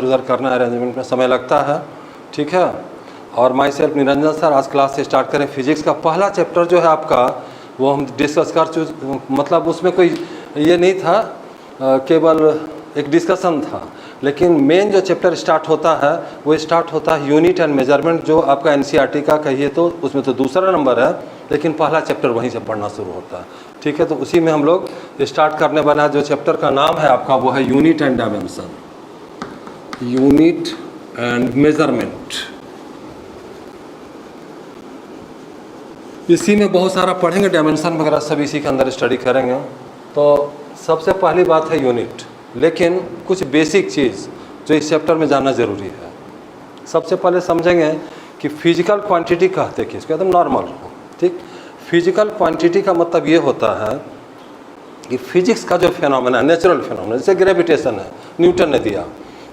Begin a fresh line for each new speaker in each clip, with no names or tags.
उधर करना अरेंजमेंट में समय लगता है, ठीक है। और माई सेल्फ निरंजन सर, आज क्लास से स्टार्ट करें। फिजिक्स का पहला चैप्टर जो है आपका वो हम डिस्कस कर मतलब उसमें कोई ये नहीं था, केवल एक डिस्कशन था। लेकिन मेन जो चैप्टर स्टार्ट होता है वो स्टार्ट होता है यूनिट एंड मेजरमेंट, जो आपका एनसीईआरटी का कहिए तो उसमें तो दूसरा नंबर है, लेकिन पहला चैप्टर वहीं से पढ़ना शुरू होता है, ठीक है। तो उसी में हम लोग स्टार्ट करने वाला है। जो चैप्टर का नाम है आपका वो है unit and dimension, unit and measurement. इसी में बहुत सारा पढ़ेंगे, डायमेंशन वगैरह सब इसी के अंदर स्टडी करेंगे। तो सबसे पहली बात है यूनिट, लेकिन कुछ बेसिक चीज़ जो इस चैप्टर में जानना ज़रूरी है। सबसे पहले समझेंगे कि फिजिकल क्वांटिटी कहते हैं किसको, एकदम नॉर्मल हो, ठीक। फिजिकल क्वांटिटी का मतलब ये होता है कि फिजिक्स का जो फिनोमेना है, नेचुरल फिनोमेना, जैसे ग्रेविटेशन है, न्यूटन ने दिया,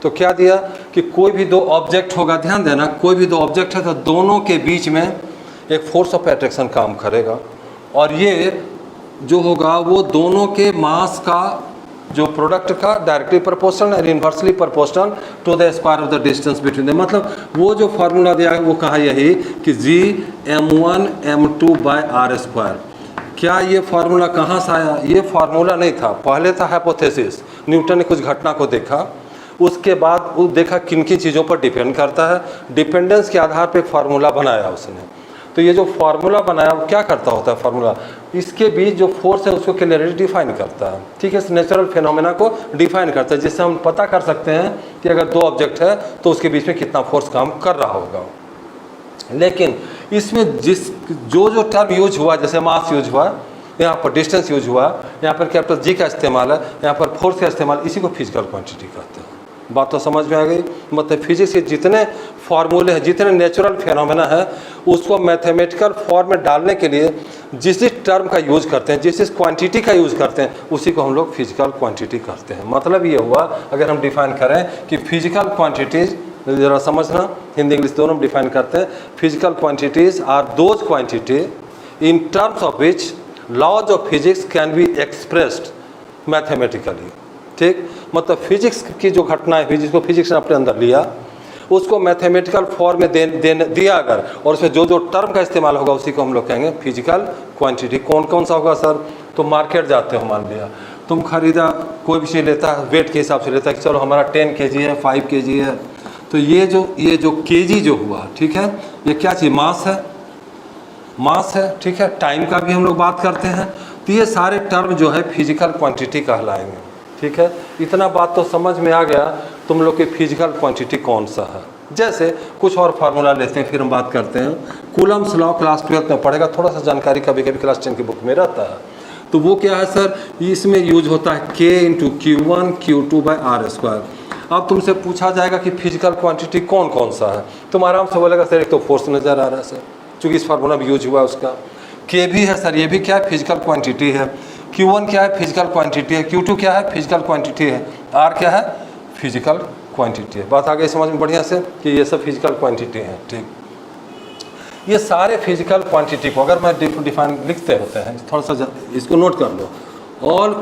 तो क्या दिया कि कोई भी दो ऑब्जेक्ट होगा, ध्यान देना, कोई भी दो ऑब्जेक्ट है तो दोनों के बीच में एक फोर्स ऑफ अट्रैक्शन काम करेगा, और ये जो होगा वो दोनों के मास का जो प्रोडक्ट का डायरेक्टली प्रोपोर्शनल और inversely proportional to the square of the distance between the. मतलब वो जो फार्मूला दिया है वो कहा यही कि G m1m2/r²। क्या ये फार्मूला कहाँ से आया? ये फार्मूला नहीं था, पहले था हाइपोथेसिस। न्यूटन ने कुछ घटना को देखा, उसके बाद वो देखा किन किन चीज़ों पर डिपेंड करता है, डिपेंडेंस के आधार पर एक फार्मूला बनाया उसने। तो ये जो फार्मूला बनाया वो क्या करता होता है फार्मूला, इसके बीच जो फोर्स है उसको क्लियरली डिफाइन करता है, ठीक है। इस नेचुरल फिनोमेना को डिफाइन करता है, जिससे हम पता कर सकते हैं कि अगर दो ऑब्जेक्ट है तो उसके बीच में कितना फोर्स काम कर रहा होगा। लेकिन इसमें जो टर्म यूज हुआ, जैसे मास यूज हुआ, यहाँ पर डिस्टेंस यूज हुआ, यहाँ पर कैपिटल जी का इस्तेमाल है, यहाँ पर फोर्स का इस्तेमाल, इसी को फिजिकल क्वांटिटी कहते हैं। बात तो समझ में आ गई। मतलब फिजिक्स के जितने फार्मूले हैं, जितने नेचुरल फिनोमेना है, उसको मैथमेटिकल फॉर्म में डालने के लिए जिस टर्म का यूज़ करते हैं, जिस क्वांटिटी का यूज़ करते हैं, उसी को हम लोग फिजिकल क्वांटिटी कहते हैं। मतलब ये हुआ, अगर हम डिफाइन करें कि फिजिकल क्वांटिटीज, ज़रा समझना, हिंदी इंग्लिश दोनों में डिफाइन करते हैं। Physical quantities are those quantity in terms of which laws of physics can be expressed mathematically, ठीक। मतलब फिजिक्स की जो घटना है, जिसको फिजिक्स ने अपने अंदर लिया, उसको मैथमेटिकल फॉर्म में दिया अगर, और उसमें जो टर्म का इस्तेमाल होगा उसी को हम लोग कहेंगे फिजिकल क्वांटिटी। कौन कौन सा होगा सर? तो मार्केट जाते हो, मान लिया तुम खरीदा, कोई भी चीज़ लेता है वेट के हिसाब से लेता है कि चलो हमारा 10 kg है, 5 kg है, तो ये जो kg जो हुआ, ठीक है, ये क्या चीज़? मास है, ठीक है। टाइम का भी हम लोग बात करते हैं, तो ये सारे टर्म जो है फिजिकल क्वांटिटी कहलाएंगे, ठीक है। इतना बात तो समझ में आ गया तुम लोग की फिजिकल क्वांटिटी कौन सा है। जैसे कुछ और फार्मूला लेते हैं, फिर हम बात करते हैं। कूलम्स लॉ क्लास 12 में पढ़ेगा, थोड़ा सा जानकारी कभी कभी क्लास 10 की बुक में रहता है। तो वो क्या है सर? इसमें यूज होता है K × Q1 Q2/r²। अब तुमसे पूछा जाएगा कि फिजिकल क्वांटिटी कौन कौन सा है, तुम आराम से बोलेगा सर एक तो फोर्स नज़र आ रहा है सर, चूँकि इस फार्मूला में यूज हुआ है उसका। K भी है सर, ये भी क्या है? फिजिकल क्वांटिटी है। Q1 क्या है? फिजिकल क्वांटिटी है। Q2 क्या है? फिजिकल क्वांटिटी है। R क्या है? फिजिकल क्वांटिटी है। बात आ गई समझ में बढ़िया से कि ये सब फिजिकल क्वांटिटी है, ठीक। ये सारे फिजिकल क्वांटिटी को अगर मैं डिफाइन लिखते होते हैं, थोड़ा सा इसको नोट कर लो। All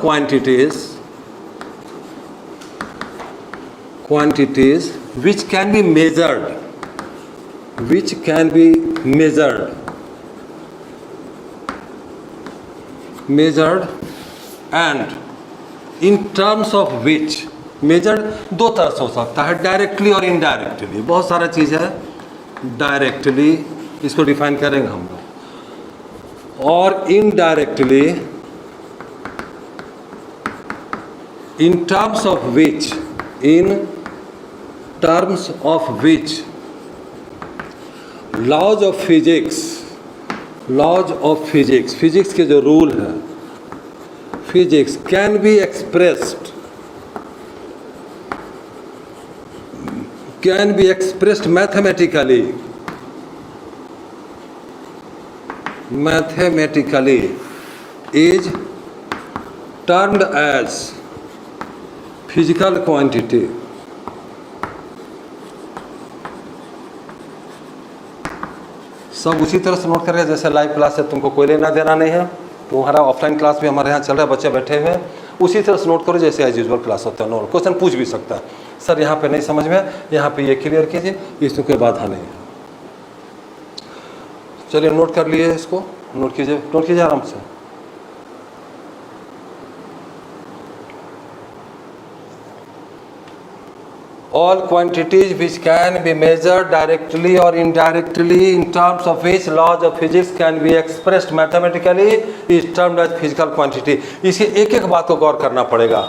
quantities which can be measured and in terms of which measured दो तरह से हो सकता है, डायरेक्टली और इनडायरेक्टली। बहुत सारा चीज़ है डायरेक्टली, इसको डिफाइन करेंगे हम लोग, और indirectly in terms of which laws of physics, physics के जो रूल है, physics can be expressed mathematically is termed as physical quantity। सब उसी तरह से नोट करेगा जैसे लाइव क्लास से तुमको कोई लेना देना नहीं है, तुम्हारा ऑफलाइन क्लास भी हमारे यहाँ चल रहा है, बच्चे बैठे हुए हैं, उसी तरह से नोट करो जैसे एज यूजुअल क्लास होता है। नोट क्वेश्चन पूछ भी सकता है, सर यहाँ पे नहीं समझ में, यहाँ पे ये क्लियर कीजिए, इसमें कोई बाधा नहीं है। चलिए नोट कर लिए इसको, नोट कीजिए आराम से। All quantities which can be measured directly or indirectly in terms of which laws of physics can be expressed mathematically is termed as physical quantity। इसी एक एक बात को गौर करना पड़ेगा।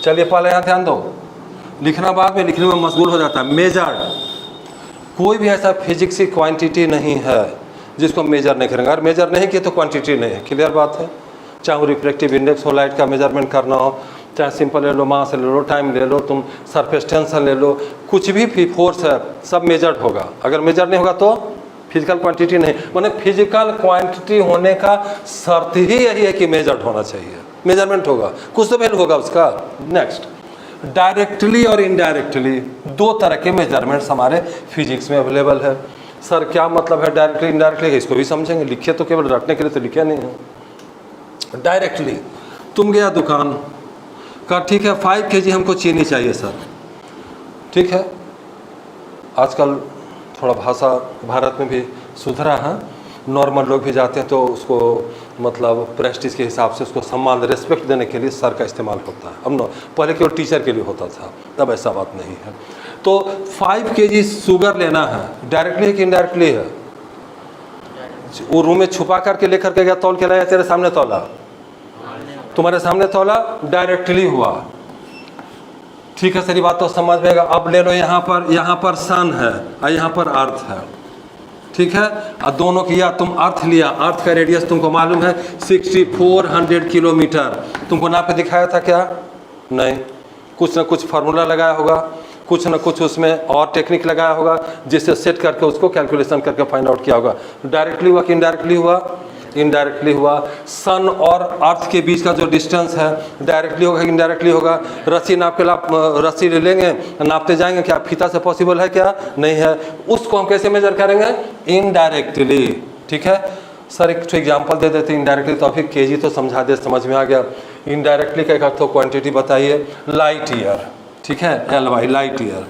चलिए पहले यहाँ ध्यान दो, लिखना बाद में लिखने में मशगूल हो जाता है। मेजर्ड, कोई भी ऐसा फिजिक्स की क्वांटिटी नहीं है जिसको मेजर नहीं करेंगे। अगर मेजर नहीं किए तो क्वांटिटी नहीं है, क्लियर बात है। चाहे वो रिफ्लेक्टिव इंडेक्स हो, लाइट का मेजरमेंट करना हो, चाहे सिंपल ले लो, मास ले लो, टाइम ले लो, तुम सरफेस टेंशन ले लो, कुछ भी फोर्स है सब मेजर्ड होगा। अगर मेजर नहीं होगा तो फिजिकल क्वांटिटी नहीं। माने फिजिकल क्वांटिटी होने का शर्त ही यही है कि मेजर्ड होना चाहिए, मेजरमेंट होगा, कुछ तो वैल्यू होगा उसका। नेक्स्ट, डायरेक्टली और इनडायरेक्टली दो तरह के मेजरमेंट्स हमारे फिजिक्स में अवेलेबल है। सर क्या मतलब है डायरेक्टली इनडायरेक्टली, इसको भी समझेंगे। लिखे तो केवल रटने के लिए तो लिखे नहीं है। डायरेक्टली, तुम गया दुकान का, ठीक है 5 kg हमको चीनी चाहिए सर, ठीक है। आजकल थोड़ा भाषा भारत में भी सुधरा है, नॉर्मल लोग भी जाते हैं तो उसको मतलब प्रेस्टीज के हिसाब से उसको सम्मान रिस्पेक्ट देने के लिए सर का इस्तेमाल होता है। अब पहले केवल टीचर के लिए होता था, तब ऐसा बात नहीं है। तो 5 kg शुगर लेना है, डायरेक्टली है कि इनडायरेक्टली है? वो रूम में छुपा करके लेकर के गया, तौल के लाया, तेरे सामने तौला, तुम्हारे सामने तौला, डायरेक्टली हुआ, ठीक है। सारी बात तो समझ में आएगा। अब ले लो यहाँ पर सन है और यहाँ पर अर्थ है, ठीक है। और दोनों की, या तुम अर्थ लिया, अर्थ का रेडियस तुमको मालूम है 6400 किलोमीटर, तुमको नाप पे दिखाया था क्या? नहीं, कुछ ना कुछ फार्मूला लगाया होगा, कुछ ना कुछ उसमें और टेक्निक लगाया होगा जिससे सेट करके उसको कैलकुलेशन करके फाइंड आउट किया होगा। डायरेक्टली हुआ कि इनडायरेक्टली हुआ? इनडायरेक्टली हुआ। सन और अर्थ के बीच का जो डिस्टेंस है डायरेक्टली होगा कि इनडायरेक्टली होगा? रस्सी नाप के रस्सी ले लेंगे, नापते जाएंगे, क्या फीता से पॉसिबल है? क्या नहीं है। उसको हम कैसे मेजर करेंगे? इनडायरेक्टली, ठीक है। सर एक एग्जांपल दे देते इनडायरेक्टली, तो अभी केजी तो समझा दे, समझ में आ गया। इनडायरेक्टली का एक अर्थ क्वांटिटी बताइए, लाइट ईयर, ठीक है, LY लाइट ईयर।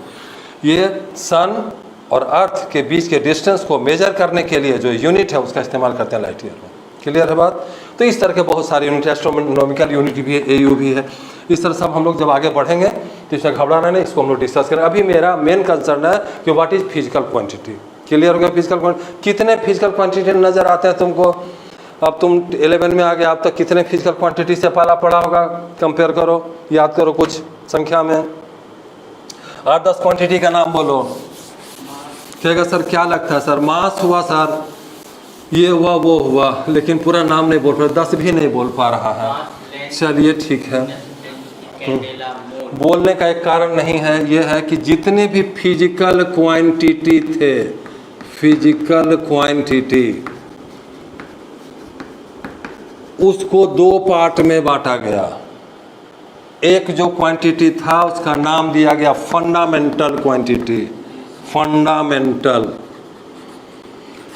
ये सन और अर्थ के बीच के डिस्टेंस को मेजर करने के लिए जो यूनिट है उसका इस्तेमाल करते हैं लाइट ईयर में, क्लियर है बात। तो इस तरह के बहुत सारे यूनिट, एस्ट्रोनॉमिकल यूनिट भी है, AU भी है। इस तरह सब हम लोग जब आगे बढ़ेंगे तो इसमें घबराना नहीं, इसको हम लोग डिस्कस करें। अभी मेरा मेन कंसर्न है कि what is physical quantity, clear हो गया। फिजिकल क्वांटिटी, कितने फिजिकल क्वांटिटी नज़र आते हैं तुमको? अब तुम 11 में आ गए, अब तक कितने फिजिकल क्वांटिटी से पाला पड़ा होगा? कंपेयर करो, याद करो कुछ संख्या में। 8-10 क्वांटिटी का नाम बोलो। कहेगा सर क्या लगता है सर? मास हुआ सर, ये हुआ, वो हुआ, लेकिन पूरा नाम नहीं बोल पा रहा, 10 भी नहीं बोल पा रहा है। चलिए ठीक है, बोलने का एक कारण नहीं है, ये है कि जितने भी फिजिकल क्वांटिटी थे, फिजिकल क्वांटिटी, उसको 2 पार्ट में बांटा गया। एक जो क्वांटिटी था उसका नाम दिया गया fundamental quantity. Fundamental,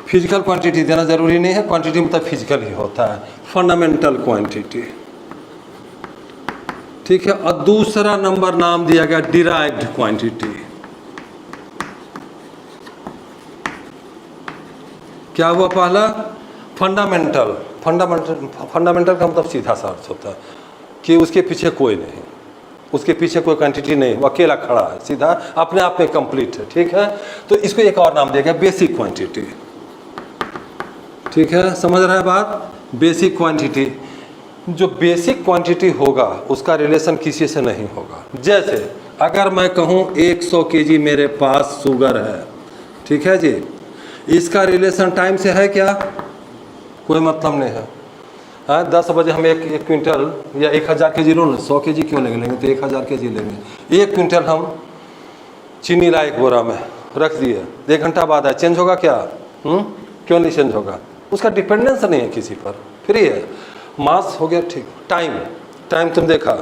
physical quantity देना जरूरी नहीं है, क्वांटिटी मतलब फिजिकल ही होता है। फंडामेंटल क्वांटिटी, ठीक है। और दूसरा नंबर नाम दिया गया डिराइव्ड क्वांटिटी। क्या हुआ पहला? फंडामेंटल। फंडामेंटल का मतलब सीधा सा अर्थ होता है कि उसके पीछे कोई नहीं, उसके पीछे कोई क्वांटिटी नहीं, वो अकेला खड़ा है, सीधा अपने आप में कंप्लीट है, ठीक है। तो इसको एक और नाम दिया गया बेसिक क्वांटिटी, ठीक है। समझ रहा है बात? Basic quantity. जो बेसिक क्वांटिटी होगा उसका रिलेशन किसी से नहीं होगा। जैसे अगर मैं कहूँ 100 kg मेरे पास शुगर है, ठीक है जी, इसका रिलेशन टाइम से है क्या? कोई मतलब नहीं है। हाँ, 10 बजे हम एक क्विंटल या 1000 kg लो ना, 100 kg क्यों लेंगे तो 1000 kg लेंगे। 1 क्विंटल हम चीनी लाए एक बोरा में रख दिए, 1 घंटा बाद आए, चेंज होगा क्या? क्यों नहीं चेंज होगा? उसका डिपेंडेंस नहीं है किसी पर, फ्री है। मास हो गया, ठीक। टाइम तुम देखा,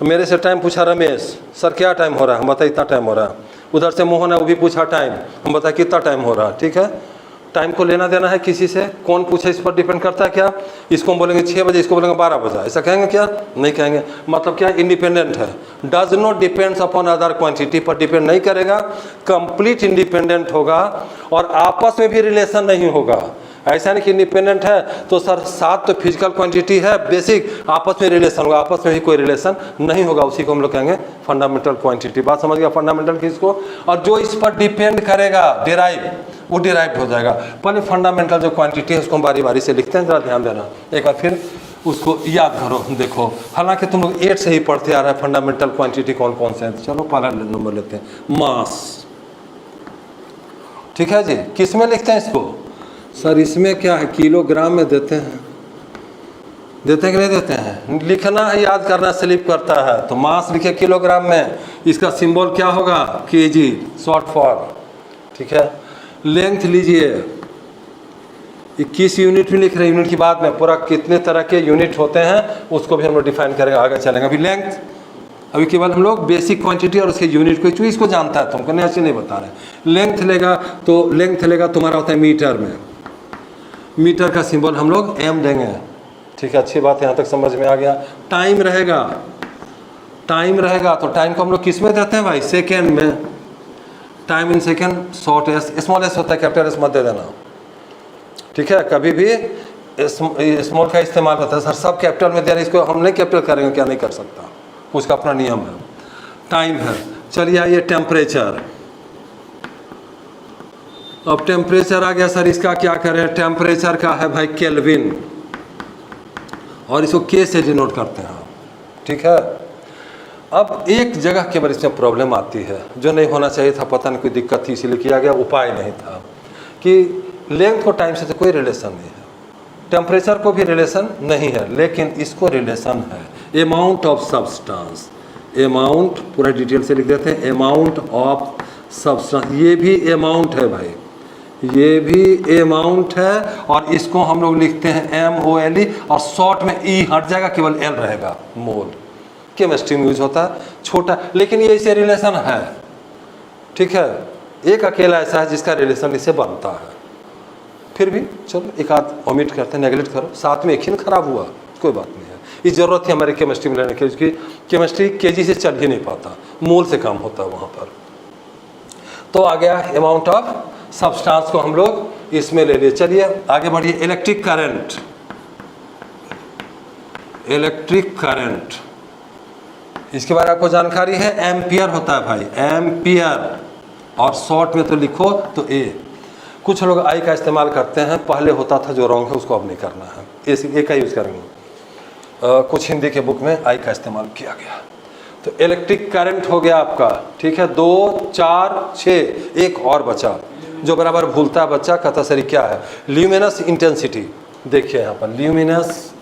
मेरे से टाइम पूछा रमेश, सर क्या टाइम हो रहा है? हम बताए इतना टाइम हो रहा है। उधर से मोहन है, वो भी पूछा टाइम, हम बताए कितना टाइम हो रहा है, ठीक है। टाइम को लेना देना है किसी से, कौन पूछे इस पर डिपेंड करता है क्या। इसको हम बोलेंगे 6 बजे, इसको बोलेंगे 12 बजे, ऐसा कहेंगे क्या? नहीं कहेंगे। मतलब क्या? इंडिपेंडेंट है, does not depends upon other quantity पर डिपेंड नहीं करेगा, कंप्लीट इंडिपेंडेंट होगा और आपस में भी रिलेशन नहीं होगा। ऐसा नहीं कि इंडिपेंडेंट है तो सर 7 तो फिजिकल क्वांटिटी है बेसिक, आपस में रिलेशन होगा, आपस में भी कोई रिलेशन नहीं होगा, उसी को हम लोग कहेंगे फंडामेंटल क्वांटिटी। बात समझ गया? फंडामेंटल किसको? और जो इस पर डिपेंड करेगा डिराइव, वो डिराइव हो जाएगा। पहले फंडामेंटल जो क्वांटिटी है उसको हम बारी बारी से लिखते हैं, जरा ध्यान देना एक बार फिर उसको याद करो। देखो हालांकि तुम लोग 8 से ही पढ़ते आ रहे हैं फंडामेंटल क्वांटिटी कौन कौन से हैं। चलो पहला नंबर लेते हैं, मास। ठीक है जी, किस में लिखते हैं इसको? सर इसमें क्या है, किलोग्राम में देते हैं, देते हैं कि नहीं देते हैं? लिखना है, याद करना स्लिप करता है, तो मास लिखे किलोग्राम में, इसका सिंबल क्या होगा? KG, short form. ठीक है, लेंथ लीजिए, 21 यूनिट में लिख रहे हैं, यूनिट की बात में पूरा कितने तरह के यूनिट होते हैं उसको भी हम लोग डिफाइन करेंगे, आगे चलेंगे। अभी लेंथ, अभी केवल हम लोग बेसिक क्वांटिटी और उसके यूनिट को, इसको जानता है तुमको, नहीं ऐसे नहीं बता रहे। लेंथ लेगा तो लेंथ लेगा तुम्हारा होता है मीटर में, मीटर का सिंबल हम लोग एम देंगे। ठीक है, अच्छी बात है, यहाँ तक समझ में आ गया। टाइम रहेगा, टाइम रहेगा तो टाइम को हम लोग किस में देते हैं भाई? सेकेंड में। Time in second, short S, small S होता है, कैपिटल एस मत दे देना। ठीक है, कभी भी स्मॉल का इस्तेमाल होता है। सर सब कैपिटल में दे रहे, इसको हम नहीं कैपिटल करेंगे क्या? नहीं कर सकता, उसका अपना नियम है। टाइम है, चलिए आइए टेम्परेचर। अब टेम्परेचर आ गया सर, इसका क्या करें? टेम्परेचर का है भाई केल्विन, और इसको के से डिनोट करते हैं। ठीक है, अब एक जगह केवल इसमें प्रॉब्लम आती है, जो नहीं होना चाहिए था, पता नहीं कोई दिक्कत थी इसीलिए किया गया, उपाय नहीं था, कि लेंथ को टाइम से तो कोई रिलेशन नहीं है, टेम्परेचर को भी रिलेशन नहीं है, लेकिन इसको रिलेशन है। अमाउंट ऑफ सब्सटेंस, अमाउंट पूरा डिटेल से लिख देते हैं, अमाउंट ऑफ सब्सटेंस, ये भी अमाउंट है भाई, ये भी अमाउंट है, और इसको हम लोग लिखते हैं MOLE, और शॉर्ट में E हट जाएगा, केवल L रहेगा, मोल। केमिस्ट्री में यूज होता है, छोटा, लेकिन ये इससे रिलेशन है। ठीक है, एक अकेला ऐसा है जिसका रिलेशन इससे बनता है, फिर भी चलो एक आध ओमिट करते हैं, नेगलेक्ट करो, साथ में एक ही खराब हुआ, कोई बात नहीं है। ये ज़रूरत थी हमारे केमिस्ट्री में लेने की, क्योंकि केमिस्ट्री केजी से चल ही नहीं पाता, मोल से काम होता है वहाँ पर। तो आ गया अमाउंट ऑफ सब्सटेंस को हम लोग इसमें ले लिए। चलिए आगे बढ़िए, इलेक्ट्रिक करंट। इलेक्ट्रिक करंट, इसके बारे में आपको जानकारी है, एम्पियर होता है भाई, एम्पियर, और शॉर्ट में तो लिखो तो ए। कुछ लोग आई का इस्तेमाल करते हैं, पहले होता था, जो रॉन्ग है उसको अब नहीं करना है, ए का यूज़ करेंगे। कुछ हिंदी के बुक में आई का इस्तेमाल किया गया। तो इलेक्ट्रिक करंट हो गया आपका। ठीक है, 2, 4, 6, एक और बचा जो बराबर भूलता है बच्चा, कहता सर क्या है? Luminous intensity. देखिए यहाँ पर ल्यूमिनस,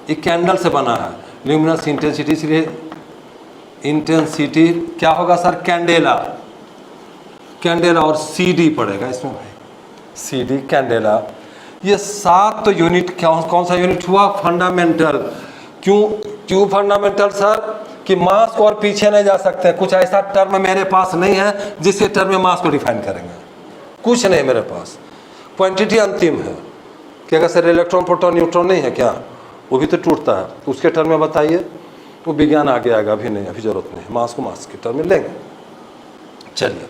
ये कैंडल से बना है, ल्यूमिनस इंटेंसिटी, इसलिए इंटेंसिटी क्या होगा सर? कैंडेला, कैंडेला, और CD पड़ेगा इसमें भाई, CD कैंडेला। ये 7 तो यूनिट, कौन सा यूनिट हुआ? फंडामेंटल। क्यों फंडामेंटल सर? कि मास को और पीछे नहीं जा सकते, कुछ ऐसा टर्म मेरे पास नहीं है जिसके टर्म में मास को डिफाइन करेंगे, कुछ नहीं मेरे पास। क्वांटिटी अंतिम है, क्या अगर सर इलेक्ट्रॉन प्रोटॉन न्यूट्रॉन नहीं है क्या? वो भी तो टूटता है, उसके टर्म में बताइए, वो विज्ञान आगे आएगा, अभी नहीं, अभी जरूरत नहीं, मास को मास के टर्म में लेंगे। चलिए,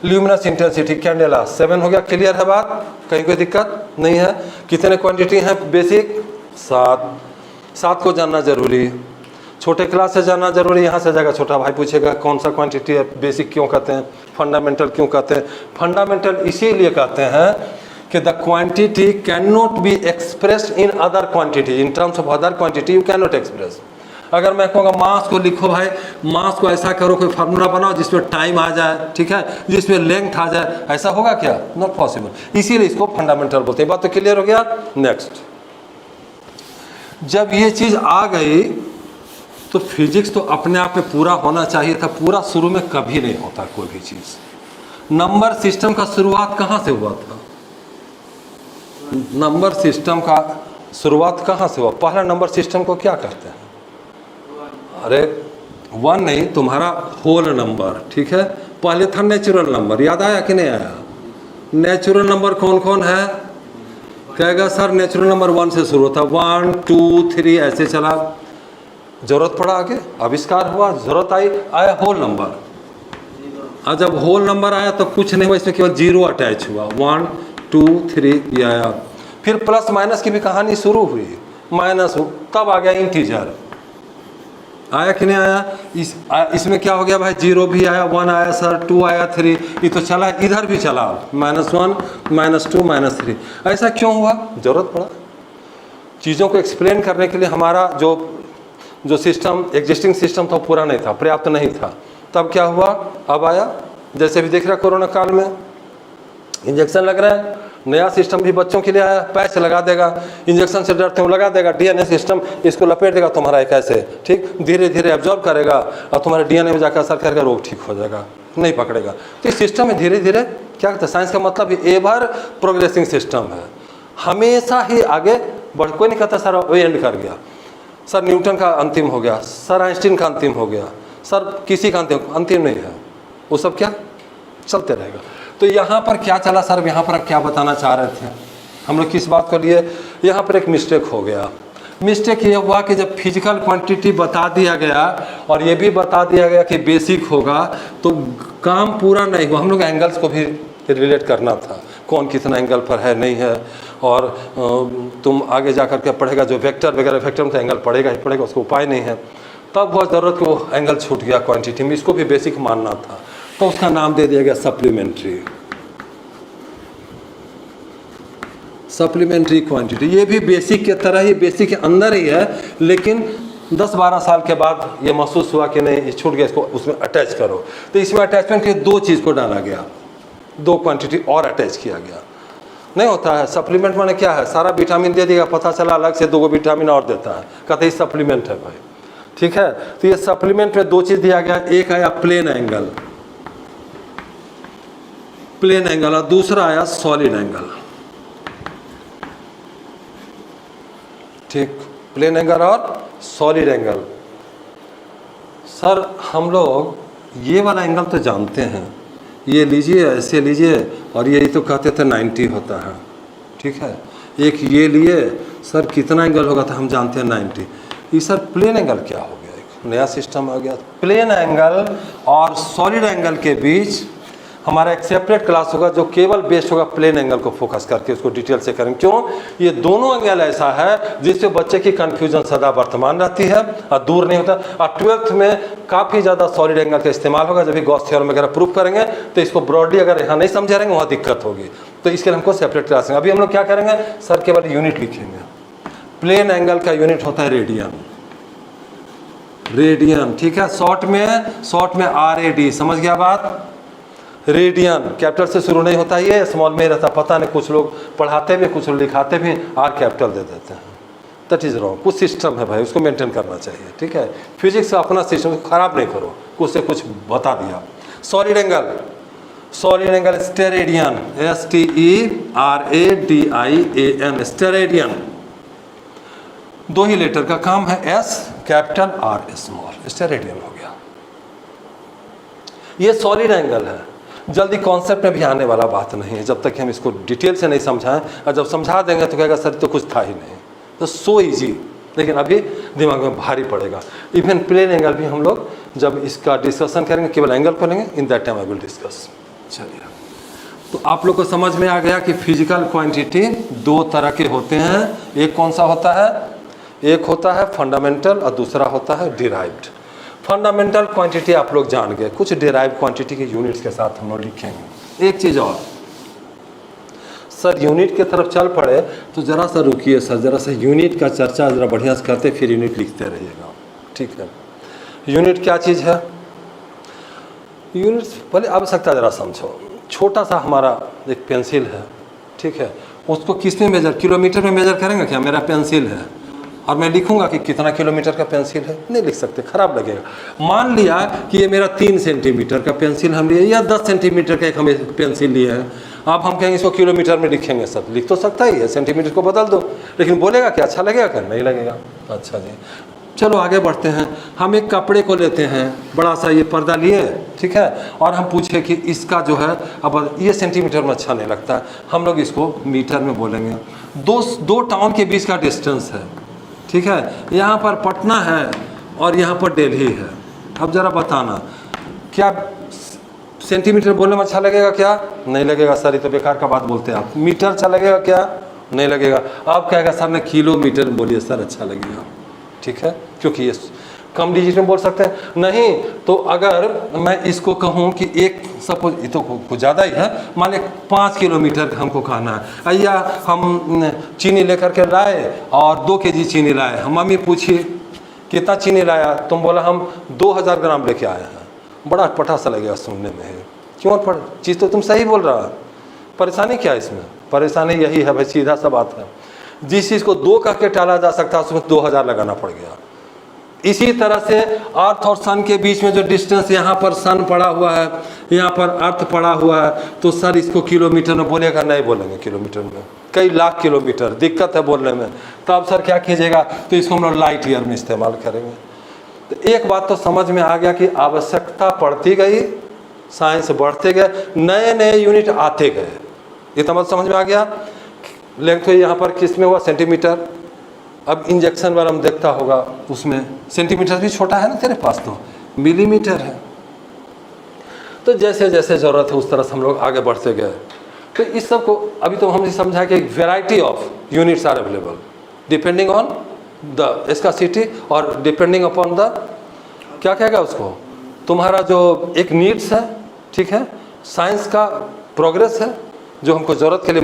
ल्यूमिनस इंटेंसिटी कैंडेला 7 हो गया, क्लियर है बात? कहीं कोई दिक्कत नहीं है? कितने क्वांटिटी हैं बेसिक? 7 को जानना जरूरी, छोटे क्लास से जानना जरूरी। यहाँ से जाएगा छोटा भाई पूछेगा कौन सा क्वांटिटी है, बेसिक क्यों कहते हैं, फंडामेंटल क्यों कहते हैं? फंडामेंटल इसीलिए कहते हैं कि the quantity can not be expressed in other quantity, in terms of other quantity you can not express. अगर मैं कहूँगा मास को लिखो भाई, मास को ऐसा करो, कोई फार्मूला बनाओ जिसमें टाइम आ जाए, ठीक है, जिसमें लेंथ आ जाए, ऐसा होगा क्या? Not possible. इसीलिए इसको फंडामेंटल बोलते हैं। बात तो क्लियर हो गया? नेक्स्ट, जब ये चीज़ आ गई तो फिजिक्स तो अपने आप में पूरा होना चाहिए था, पूरा शुरू में कभी नहीं होता कोई भी चीज़। नंबर सिस्टम का शुरुआत कहाँ से हुआ था? नंबर सिस्टम का शुरुआत कहाँ से हुआ? पहला नंबर सिस्टम को क्या कहते हैं? अरे 1 नहीं, तुम्हारा होल नंबर, ठीक है। पहले था नेचुरल नंबर, याद आया कि नहीं आया? नेचुरल नंबर कौन कौन है? कहेगा सर नेचुरल नंबर 1 से शुरू होता है, 1 2 3 ऐसे चला, जरूरत पड़ा आगे, आविष्कार हुआ, जरूरत आई, आया होल नंबर। और जब होल नंबर आया तो कुछ नहीं हुआ, इसमें केवल 0 अटैच हुआ, 1 2 3 ये आया। फिर प्लस माइनस की भी कहानी शुरू हुई, माइनस हो तब आ गया इंटीजर, आया कि नहीं आया? इसमें क्या हो गया भाई, 0 भी आया, 1 आया सर, 2 आया, 3, ये तो चला, इधर भी चला, -1 -2 -3। ऐसा क्यों हुआ? जरूरत पड़ा। चीज़ों को एक्सप्लेन करने के लिए हमारा जो सिस्टम, एग्जिस्टिंग सिस्टम था पूरा नहीं था, पर्याप्त नहीं था। तब क्या हुआ? अब आया, जैसे भी देख रहा कोरोना काल में इंजेक्शन लग रहा है, नया सिस्टम भी बच्चों के लिए आया, पैच लगा देगा, इंजेक्शन से डरते हो लगा देगा, डीएनए सिस्टम इसको लपेट देगा तुम्हारा एक ऐसे, ठीक, धीरे धीरे एब्जॉर्ब करेगा और तुम्हारे डीएनए में जाकर असर करेगा, रोग ठीक हो जाएगा, नहीं पकड़ेगा। तो इस सिस्टम में धीरे धीरे क्या कहते हैं, साइंस का मतलब एवर प्रोग्रेसिंग सिस्टम है, हमेशा ही आगे बढ़। कोई नहीं कहता सर वो एंड कर गया, सर न्यूटन का अंतिम हो गया, सर आइंस्टीन का अंतिम हो गया, सर किसी का अंतिम नहीं है, वो सब क्या चलते रहेगा। तो यहाँ पर क्या चला सर, यहाँ पर क्या बताना चाह रहे थे हम लोग, किस बात को लिए? यहाँ पर एक मिस्टेक हो गया। मिस्टेक ये हुआ कि जब फिजिकल क्वांटिटी बता दिया गया और ये भी बता दिया गया कि बेसिक होगा, तो काम पूरा नहीं हुआ। हम लोग एंगल्स को भी रिलेट करना था, कौन कितना एंगल पर है नहीं है, और तुम आगे जा कर के पढ़ेगा जो वेक्टर वगैरह, वेक्टर में तो एंगल पड़ेगा ही पड़ेगा, उसको उपाय नहीं है। तब बहुत ज़रूरत को एंगल छूट गया क्वांटिटी में, इसको भी बेसिक मानना था, तो उसका नाम दे दिया गया सप्लीमेंट्री। सप्लीमेंट्री क्वांटिटी, ये भी बेसिक के तरह ही, बेसिक के अंदर ही है, लेकिन 10-12 साल के बाद ये महसूस हुआ कि नहीं ये छूट गया, इसको उसमें अटैच करो। तो इसमें अटैचमेंट के 2 चीज़ को डाला गया, 2 क्वांटिटी और अटैच किया गया। नहीं होता है सप्लीमेंट माने क्या है, सारा विटामिन दे देगा, पता चला अलग से 2 विटामिन और देता है, कहते हैं सप्लीमेंट है भाई, ठीक है। तो ये सप्लीमेंट में 2 चीज़ दिया गया, एक आया प्लेन एंगल, प्लेन एंगल, और दूसरा आया सॉलिड एंगल, ठीक, प्लेन एंगल और सॉलिड एंगल। सर हम लोग ये वाला एंगल तो जानते हैं, ये लीजिए ऐसे लीजिए, और ये तो कहते थे 90 होता है, ठीक है। एक ये लिए सर कितना एंगल होगा, था हम जानते हैं 90। ये सर प्लेन एंगल क्या हो गया, एक नया सिस्टम आ गया। प्लेन एंगल और सॉलिड एंगल के बीच हमारा एक सेपरेट क्लास होगा जो केवल बेस्ड होगा प्लेन एंगल को फोकस करके, उसको डिटेल से करेंगे। क्यों? ये दोनों एंगल ऐसा है जिससे बच्चे की कंफ्यूजन सदा वर्तमान रहती है और दूर नहीं होता। और 12th में काफ़ी ज़्यादा सॉलिड एंगल का इस्तेमाल होगा, जब भी गॉस थ्योरम वगैरह प्रूव करेंगे तो इसको ब्रॉडली अगर यहाँ नहीं समझा रहेंगे वहाँ दिक्कत होगी, तो इसके लिए हमको सेपरेट क्लास है। अभी हम लोग क्या करेंगे सर, केवल यूनिट लिखेंगे। प्लेन एंगल का यूनिट होता है रेडियन, रेडियन, ठीक है। शॉर्ट में RAD, समझ गया बात। रेडियन कैपिटल से शुरू नहीं होता, ये स्मॉल में ही रहता, पता नहीं, कुछ लोग पढ़ाते भी, कुछ लोग लिखाते भी R कैपिटल दे देते हैं, दैट इज रॉन्ग। कुछ सिस्टम है भाई, उसको मेंटेन करना चाहिए, ठीक है। फिजिक्स का अपना सिस्टम को खराब नहीं करो, कुछ से कुछ बता दिया। Solid angle, solid angle steradian, STERADIAN, steradian, 2 ही लेटर का काम है, S capital R small, steradian हो गया। ये सॉलिड एंगल है, जल्दी कॉन्सेप्ट में भी आने वाला बात नहीं है जब तक हम इसको डिटेल से नहीं समझाएं, और जब समझा देंगे तो कहेगा सर तो कुछ था ही नहीं, तो सो इजी, लेकिन अभी दिमाग में भारी पड़ेगा। इवन प्लेन एंगल भी हम लोग जब इसका डिस्कशन करेंगे, केवल एंगल को लेंगे, in that time I will discuss. चलिए, तो आप लोग को समझ में आ गया कि फिजिकल क्वांटिटी 2 तरह के होते हैं। एक कौन सा होता है, एक होता है फंडामेंटल और दूसरा होता है डिराइव्ड। फंडामेंटल क्वांटिटी आप लोग जान गए, कुछ डिराइव क्वांटिटी के यूनिट्स के साथ हम लोग लिखेंगे। एक चीज़ और सर, यूनिट के तरफ चल पड़े तो ज़रा सा रुकिए सर, ज़रा सा यूनिट का चर्चा ज़रा बढ़िया से करते, फिर यूनिट लिखते रहिएगा, ठीक है। यूनिट क्या चीज़ है? यूनिट पहले आवश्यकता ज़रा समझो। छोटा सा हमारा एक पेंसिल है, ठीक है, उसको किस में मेजर, किलोमीटर में मेजर करेंगे क्या? मेरा पेंसिल है और मैं लिखूंगा कि कितना किलोमीटर का पेंसिल है, नहीं लिख सकते, खराब लगेगा। मान लिया कि ये मेरा 3 सेंटीमीटर का पेंसिल हम लिए, या 10 सेंटीमीटर का एक हम पेंसिल लिए है, अब हम कहेंगे इसको किलोमीटर में लिखेंगे, सब लिख तो सकता ही है, सेंटीमीटर को बदल दो, लेकिन बोलेगा क्या, अच्छा लगेगा क्या? नहीं लगेगा। अच्छा जी, चलो आगे बढ़ते हैं। हम एक कपड़े को लेते हैं, बड़ा सा ये पर्दा लिए, ठीक है, और हम पूछे कि इसका जो है अब ये सेंटीमीटर में अच्छा नहीं लगता, हम लोग इसको मीटर में बोलेंगे। दो टाउन के बीच का डिस्टेंस है, ठीक है, यहाँ पर पटना है और यहाँ पर दिल्ली है। अब ज़रा बताना, क्या सेंटीमीटर बोलने में अच्छा लगेगा? क्या नहीं लगेगा सर, ये तो बेकार का बात बोलते हैं आप। मीटर अच्छा लगेगा? क्या नहीं लगेगा। आप कहेगा सर ने किलोमीटर बोलिए सर, अच्छा लगेगा, ठीक है, क्योंकि ये कम डिजिट में बोल सकते हैं। नहीं तो अगर मैं इसको कहूँ कि एक सपोज, ये तो कुछ ज़्यादा ही है, मान लें 5 किलोमीटर हमको कहना है, या हम चीनी लेकर के लाए और 2 केजी चीनी लाए, हम मम्मी पूछिए कितना चीनी लाया, तुम बोला हम 2000 ग्राम लेके आए हैं, बड़ा पटा सा लगेगा सुनने में। क्यों पढ़, चीज़ तो तुम सही बोल रहा है, परेशानी क्या है इसमें? परेशानी यही है भाई, सीधा सा बात है, जिस चीज़ को 2 कह के टाला जा सकता है उसमें 2000 लगाना पड़ गया। इसी तरह से अर्थ और सन के बीच में जो डिस्टेंस, यहाँ पर सन पड़ा हुआ है, यहाँ पर अर्थ पड़ा हुआ है, तो सर इसको किलोमीटर में बोलेगा? नहीं बोलेंगे किलोमीटर में, कई लाख किलोमीटर, दिक्कत है बोलने में। तो अब सर क्या कीजिएगा? तो इसको हम लोग लाइट ईयर में इस्तेमाल करेंगे। तो एक बात तो समझ में आ गया कि आवश्यकता पड़ती गई, साइंस बढ़ते गए, नए नए यूनिट आते गए, ये तो समझ में आ गया। लेंथ यहाँ पर किस में हुआ? सेंटीमीटर। अब इंजेक्शन वाला हम देखता होगा, उसमें सेंटीमीटर भी छोटा है ना तेरे पास, तो मिलीमीटर है। तो जैसे जैसे ज़रूरत है उस तरह से हम लोग आगे बढ़ते गए। तो इस सब को अभी तो हमने समझा कि variety of units are available depending on the scarcity और डिपेंडिंग अपॉन द, क्या कहेगा उसको, तुम्हारा जो एक नीड्स है, ठीक है, साइंस का प्रोग्रेस है जो हमको ज़रूरत के लिए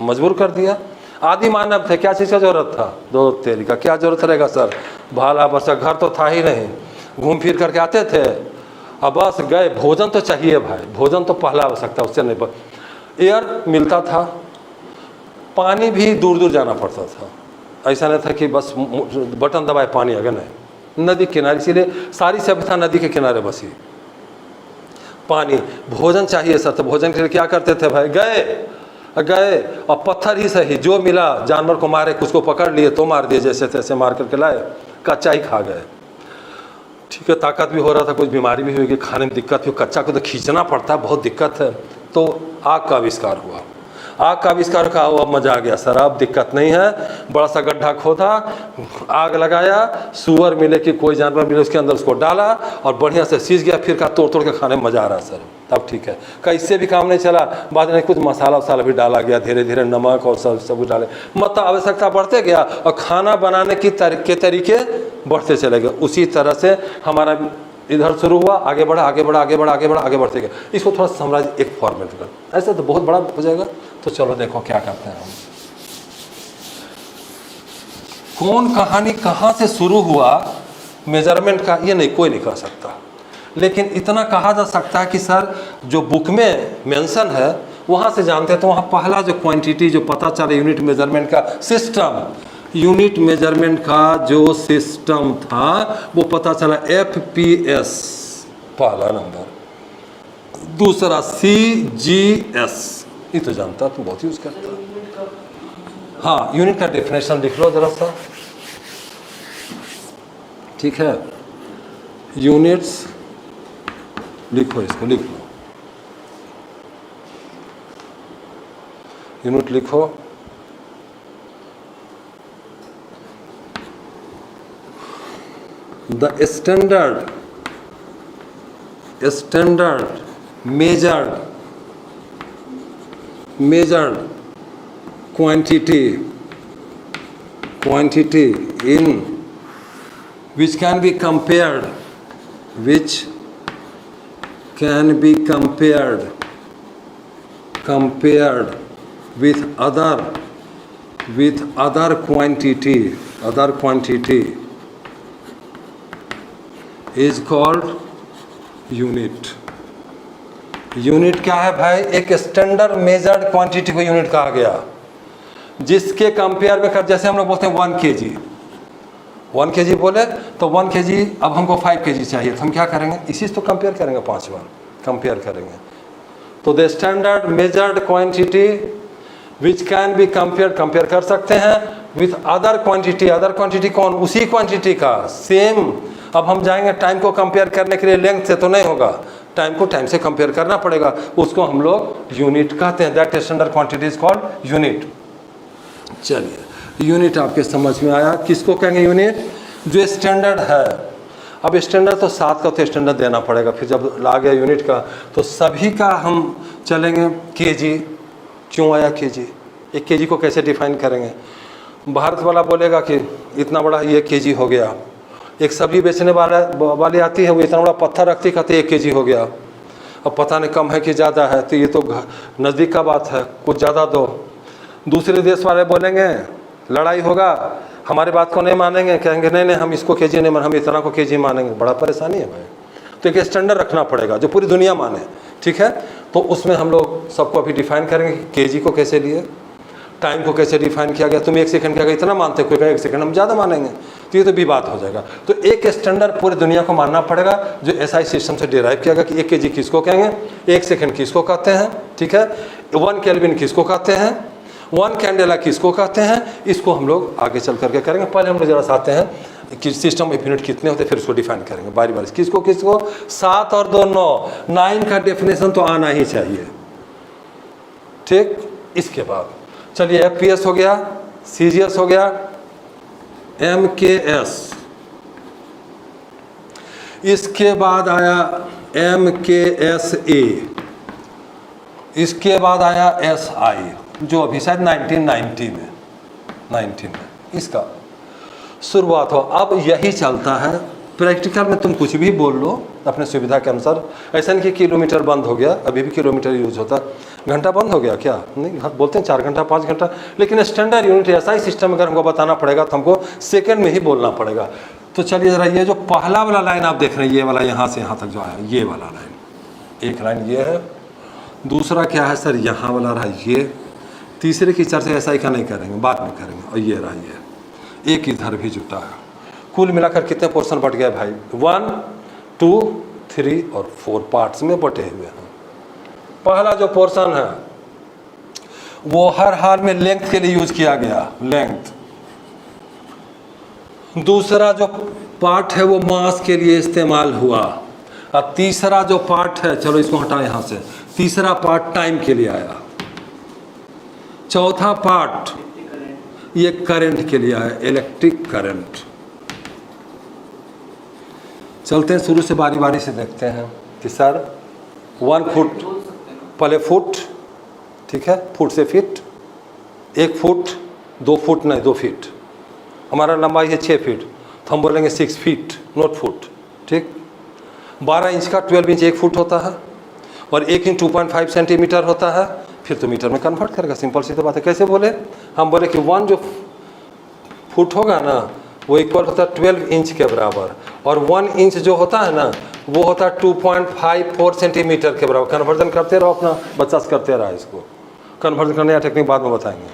मजबूर कर दिया। आदि मानव थे, क्या चीज़ का ज़रूरत था? दो तेरी का क्या ज़रूरत रहेगा सर? भाला बसा, घर तो था ही नहीं, घूम फिर करके आते थे, अब बस गए। भोजन तो चाहिए भाई, भोजन तो पहला आवश्यकता, उससे नहीं। एयर मिलता था, पानी भी दूर दूर जाना पड़ता था, ऐसा नहीं था कि बस बटन दबाए पानी आ गया, नहीं, नदी किनारे, इसीलिए सारी सभ्यता नदी के किनारे बसी। पानी, भोजन चाहिए सर, तो भोजन के लिए क्या करते थे भाई? गए और पत्थर ही सही, जो मिला जानवर को मारे, उसको पकड़ लिए तो मार दिए, जैसे तैसे मार करके लाए, कच्चा ही खा गए, ठीक है। ताकत भी हो रहा था, कुछ बीमारी भी हुई, खाने में दिक्कत हुई, कच्चा को तो खींचना पड़ता है, बहुत दिक्कत है। तो आग का आविष्कार हुआ, आग का आविष्कार का अब मज़ा आ गया सर, अब दिक्कत नहीं है। बड़ा सा गड्ढा खोदा, आग लगाया, सुअर मिले कि कोई जानवर मिले, उसके अंदर उसको डाला और बढ़िया से सीज गया, फिर का तोड़ तोड़ के खाने में मज़ा आ रहा है सर, तब ठीक है। का इससे भी काम नहीं चला, बाद में कुछ मसाला वसाला भी डाला गया, धीरे धीरे नमक और सब कुछ डाले, मतलब आवश्यकता बढ़ते गया और खाना बनाने के तरीके बढ़ते चले गए। उसी तरह से हमारा इधर शुरू हुआ, आगे बढ़ा, आगे बढ़ा, आगे बढ़ा, आगे बढ़ा, आगे बढ़ते गए। इसको थोड़ा समराइज एक फॉर्मेट कर, ऐसा तो बहुत बड़ा हो जाएगा। तो चलो देखो क्या करते हैं हम। कौन कहानी कहाँ से शुरू हुआ मेजरमेंट का, ये नहीं कोई नहीं कह सकता, लेकिन इतना कहा जा सकता है कि सर जो बुक में मेंशन है वहाँ से जानते हैं। तो वहाँ पहला जो क्वांटिटी जो पता चला यूनिट मेजरमेंट का सिस्टम, यूनिट मेजरमेंट का जो सिस्टम था वो पता चला FPS पहला नंबर, दूसरा CGS, ये तो जानता, तुम बहुत यूज करता। हाँ, यूनिट का डेफिनेशन लिख लो जरा सा, ठीक है, यूनिट्स लिखो, इसको लिख लो, यूनिट लिखो। The standard measured quantity in which can be compared with other quantity is called unit. Unit क्या है भाई? एक स्टैंडर्ड मेजर्ड क्वांटिटी को यूनिट कहा गया, जिसके कंपेयर में कर, जैसे हम लोग बोलते हैं 1 kg, 1 kg बोले तो 1 kg, अब हमको 5 kg चाहिए, तो हम क्या करेंगे? इसी से तो कंपेयर करेंगे, 5 बार कंपेयर करेंगे। तो the standard measured quantity which can be compare कर सकते हैं with other quantity. Other quantity कौन? उसी क्वांटिटी का, सेम अब हम जाएंगे टाइम को कंपेयर करने के लिए, लेंथ से तो नहीं होगा, टाइम को टाइम से कंपेयर करना पड़ेगा, उसको हम लोग यूनिट कहते हैं। That standard quantity is called unit. चलिए यूनिट आपके समझ में आया, किसको कहेंगे यूनिट? जो स्टैंडर्ड है। अब स्टैंडर्ड तो 7 का तो स्टैंडर्ड देना पड़ेगा, फिर जब आ गया यूनिट का तो सभी का हम चलेंगे केजी। क्यों आया केजी? एक केजी को कैसे डिफाइन करेंगे? भारत वाला बोलेगा कि इतना बड़ा ये केजी हो गया। एक सब्जी बेचने वाली आती है, वो इतना बड़ा पत्थर रखती, कहते 1 केजी हो गया। अब पता नहीं कम है कि ज़्यादा है, तो ये तो नज़दीक का बात है, कुछ ज़्यादा दो। दूसरे देश वाले बोलेंगे लड़ाई होगा, हमारी बात को नहीं मानेंगे, कहेंगे नहीं नहीं हम इसको केजी नहीं मान, हम इतना को केजी मानेंगे। बड़ा परेशानी है भाई। तो एक स्टैंडर्ड रखना पड़ेगा जो पूरी दुनिया माने, ठीक है। तो उसमें हम लोग सबको अभी डिफाइन करेंगे कि केजी को कैसे लिए, टाइम को कैसे डिफाइन किया गया। तुम 1 सेकंड का इतना मानते, कोई कहे 1 सेकंड हम ज़्यादा मानेंगे, तो ये तो विवाद हो जाएगा। तो एक स्टैंडर्ड पूरी दुनिया को मानना पड़ेगा जो एसआई सिस्टम से डिराइव किया गया कि 1 केजी किसको कहेंगे, 1 सेकंड किसको कहते हैं, ठीक है। 1 केल्विन किसको कहते हैं, 1 कैंडेला किसको कहते हैं। इसको हम लोग आगे चल करके करेंगे। पहले हम लोग जरा आते हैं कि सिस्टम ऑफ यूनिट कितने होते हैं, फिर उसको डिफाइन करेंगे बारी बारी। किसको किसको? 7 और 2 9, 9 का डेफिनेशन तो आना ही चाहिए, ठीक। इसके बाद चलिए एफपीएस हो गया, सीजीएस हो गया, एमकेएस, इसके बाद आया एमकेएसए, इसके बाद आया एसआई जो अभी शायद 1990 में इसका शुरुआत हो। अब यही चलता है प्रैक्टिकल में, तुम कुछ भी बोल लो अपने सुविधा के अनुसार। ऐसा नहीं कि किलोमीटर बंद हो गया, अभी भी किलोमीटर यूज होता है। घंटा बंद हो गया क्या? नहीं, बोलते हैं 4 घंटा 5 घंटा, लेकिन स्टैंडर्ड यूनिट ऐसा ही सिस्टम अगर हमको बताना पड़ेगा तो हमको सेकंड में ही बोलना पड़ेगा। तो चलिए ज़रा ये जो पहला वाला लाइन आप देख रहे हैं, ये वाला यहाँ से यहाँ तक जो आया, ये वाला लाइन, एक लाइन ये है, दूसरा क्या है सर, यहाँ वाला रहा ये, तीसरे की चर्चा ऐसा ही का नहीं करेंगे, बाद में करेंगे। और ये रहा ये, एक इधर भी जुटा है। कुल मिलाकर कितने पोर्शन बट गए भाई? 1 2 3 और 4 पार्ट्स में बटे हुए हैं। पहला जो पोर्शन है वो हर हाल में लेंथ के लिए यूज किया गया, लेंथ। दूसरा जो पार्ट है वो मास के लिए इस्तेमाल हुआ। अब तीसरा जो पार्ट है, चलो इसको हटाओ यहां से, तीसरा पार्ट टाइम के लिए आया। चौथा पार्ट ये करंट के लिए आया, इलेक्ट्रिक करंट। चलते हैं शुरू से बारी बारी से देखते हैं कि सर 1 फुट, पहले फुट, ठीक है, फुट से फीट, 1 फुट, 2 फुट नहीं 2 फीट। हमारा लंबाई है 6 फीट, तो हम बोलेंगे 6 फीट नॉट फुट, ठीक। 12 इंच का 12 इंच 1 फुट होता है, और 1 इंच 2.5 सेंटीमीटर होता है। फिर तो मीटर में कन्वर्ट करेगा, सिंपल सी तो बात है। कैसे बोले? हम बोले कि 1 जो फुट होगा ना वो इक्वल होता है 12 इंच के बराबर, और 1 इंच जो होता है ना वो होता है 2.54 सेंटीमीटर के बराबर। कन्वर्जन करते रहो, अपना बच्चा से करते रहा। इसको कन्वर्जन करने का टेक्निक बाद में बताएंगे।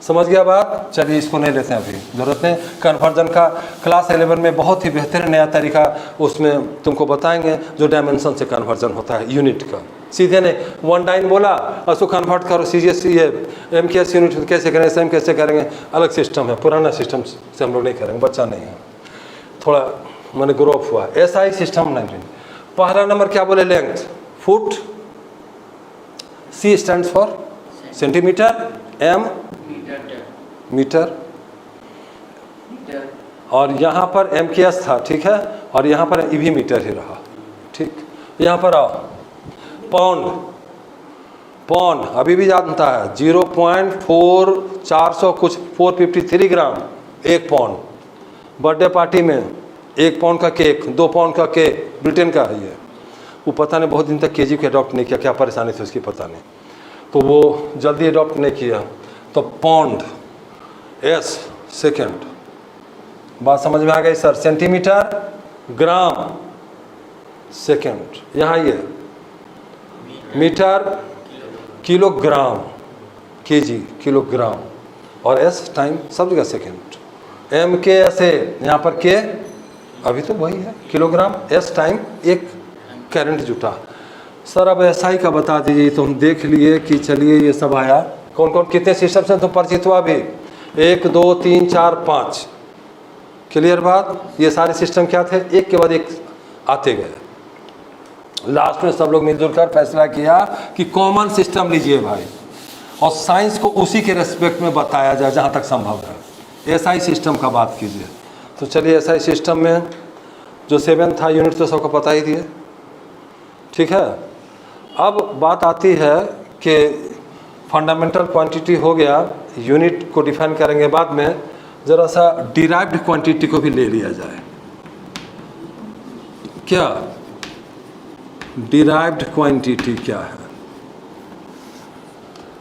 समझ गया बात? चलिए इसको नहीं लेते हैं अभी, ज़रूरत नहीं। कन्वर्जन का क्लास 11 में बहुत ही बेहतरीन नया तरीका उसमें तुमको बताएंगे जो डायमेंशन से कन्वर्जन होता है यूनिट का। सीधे नहीं 1 डाइन बोला और उसको कन्वर्ट करो सीजीएस, ये एमकेएस यूनिट कैसे करेंगे, सेम कैसे करेंगे, अलग सिस्टम है। पुराना सिस्टम से हम लोग नहीं करेंगे, बच्चा नहीं है, थोड़ा मैंने ग्रो अप हुआ। ऐसा ही सिस्टम नहीं। पहला नंबर क्या बोले? Length, foot, C stand for centimetre, M metre, और यहाँ पर एमकेएस था, ठीक है, और यहाँ पर ईवी मीटर ही रहा, ठीक। यहाँ पर आओ, पाउंड, पाउंड अभी भी जानता है 0.4400 कुछ 453 ग्राम 1 पाउंड। बर्थडे पार्टी में 1 पाउंड का केक, 2 पाउंड का केक, ब्रिटेन का है ये। वो पता नहीं बहुत दिन तक केजी को अडॉप्ट नहीं किया, क्या परेशानी थी उसकी पता नहीं, तो वो जल्दी अडॉप्ट नहीं किया। तो पाउंड, एस सेकेंड, बात समझ में आ गई सर? सेंटीमीटर, ग्राम, सेकेंड, यहाँ ये मीटर, किलोग्राम, केजी, किलोग्राम, और एस टाइम सब जगह सेकेंड। एम के एस ए, यहाँ पर के अभी तो वही है, किलोग्राम, एस टाइम, एक करंट जुटा। सर अब एसआई का बता दीजिए। तो हम देख लिए कि चलिए ये सब आया। कौन कौन कितने सिस्टम से तो परिचित हुआ अभी? 1 2 3 4 5, क्लियर बात। ये सारे सिस्टम क्या थे, एक के बाद एक आते गए। लास्ट में सब लोग मिलजुल कर फैसला किया कि कॉमन सिस्टम लीजिए भाई, और साइंस को उसी के रेस्पेक्ट में बताया जाए जहाँ तक संभव है। एसआई सिस्टम का बात कीजिए। तो चलिए एसआई सिस्टम में जो 7 था यूनिट तो सबको पता ही दिए, ठीक है। अब बात आती है कि फंडामेंटल क्वांटिटी हो गया, यूनिट को डिफाइन करेंगे बाद में, ज़रा सा डिराइव्ड क्वांटिटी को भी ले लिया जाए। क्या डिराइव्ड क्वांटिटी क्या है?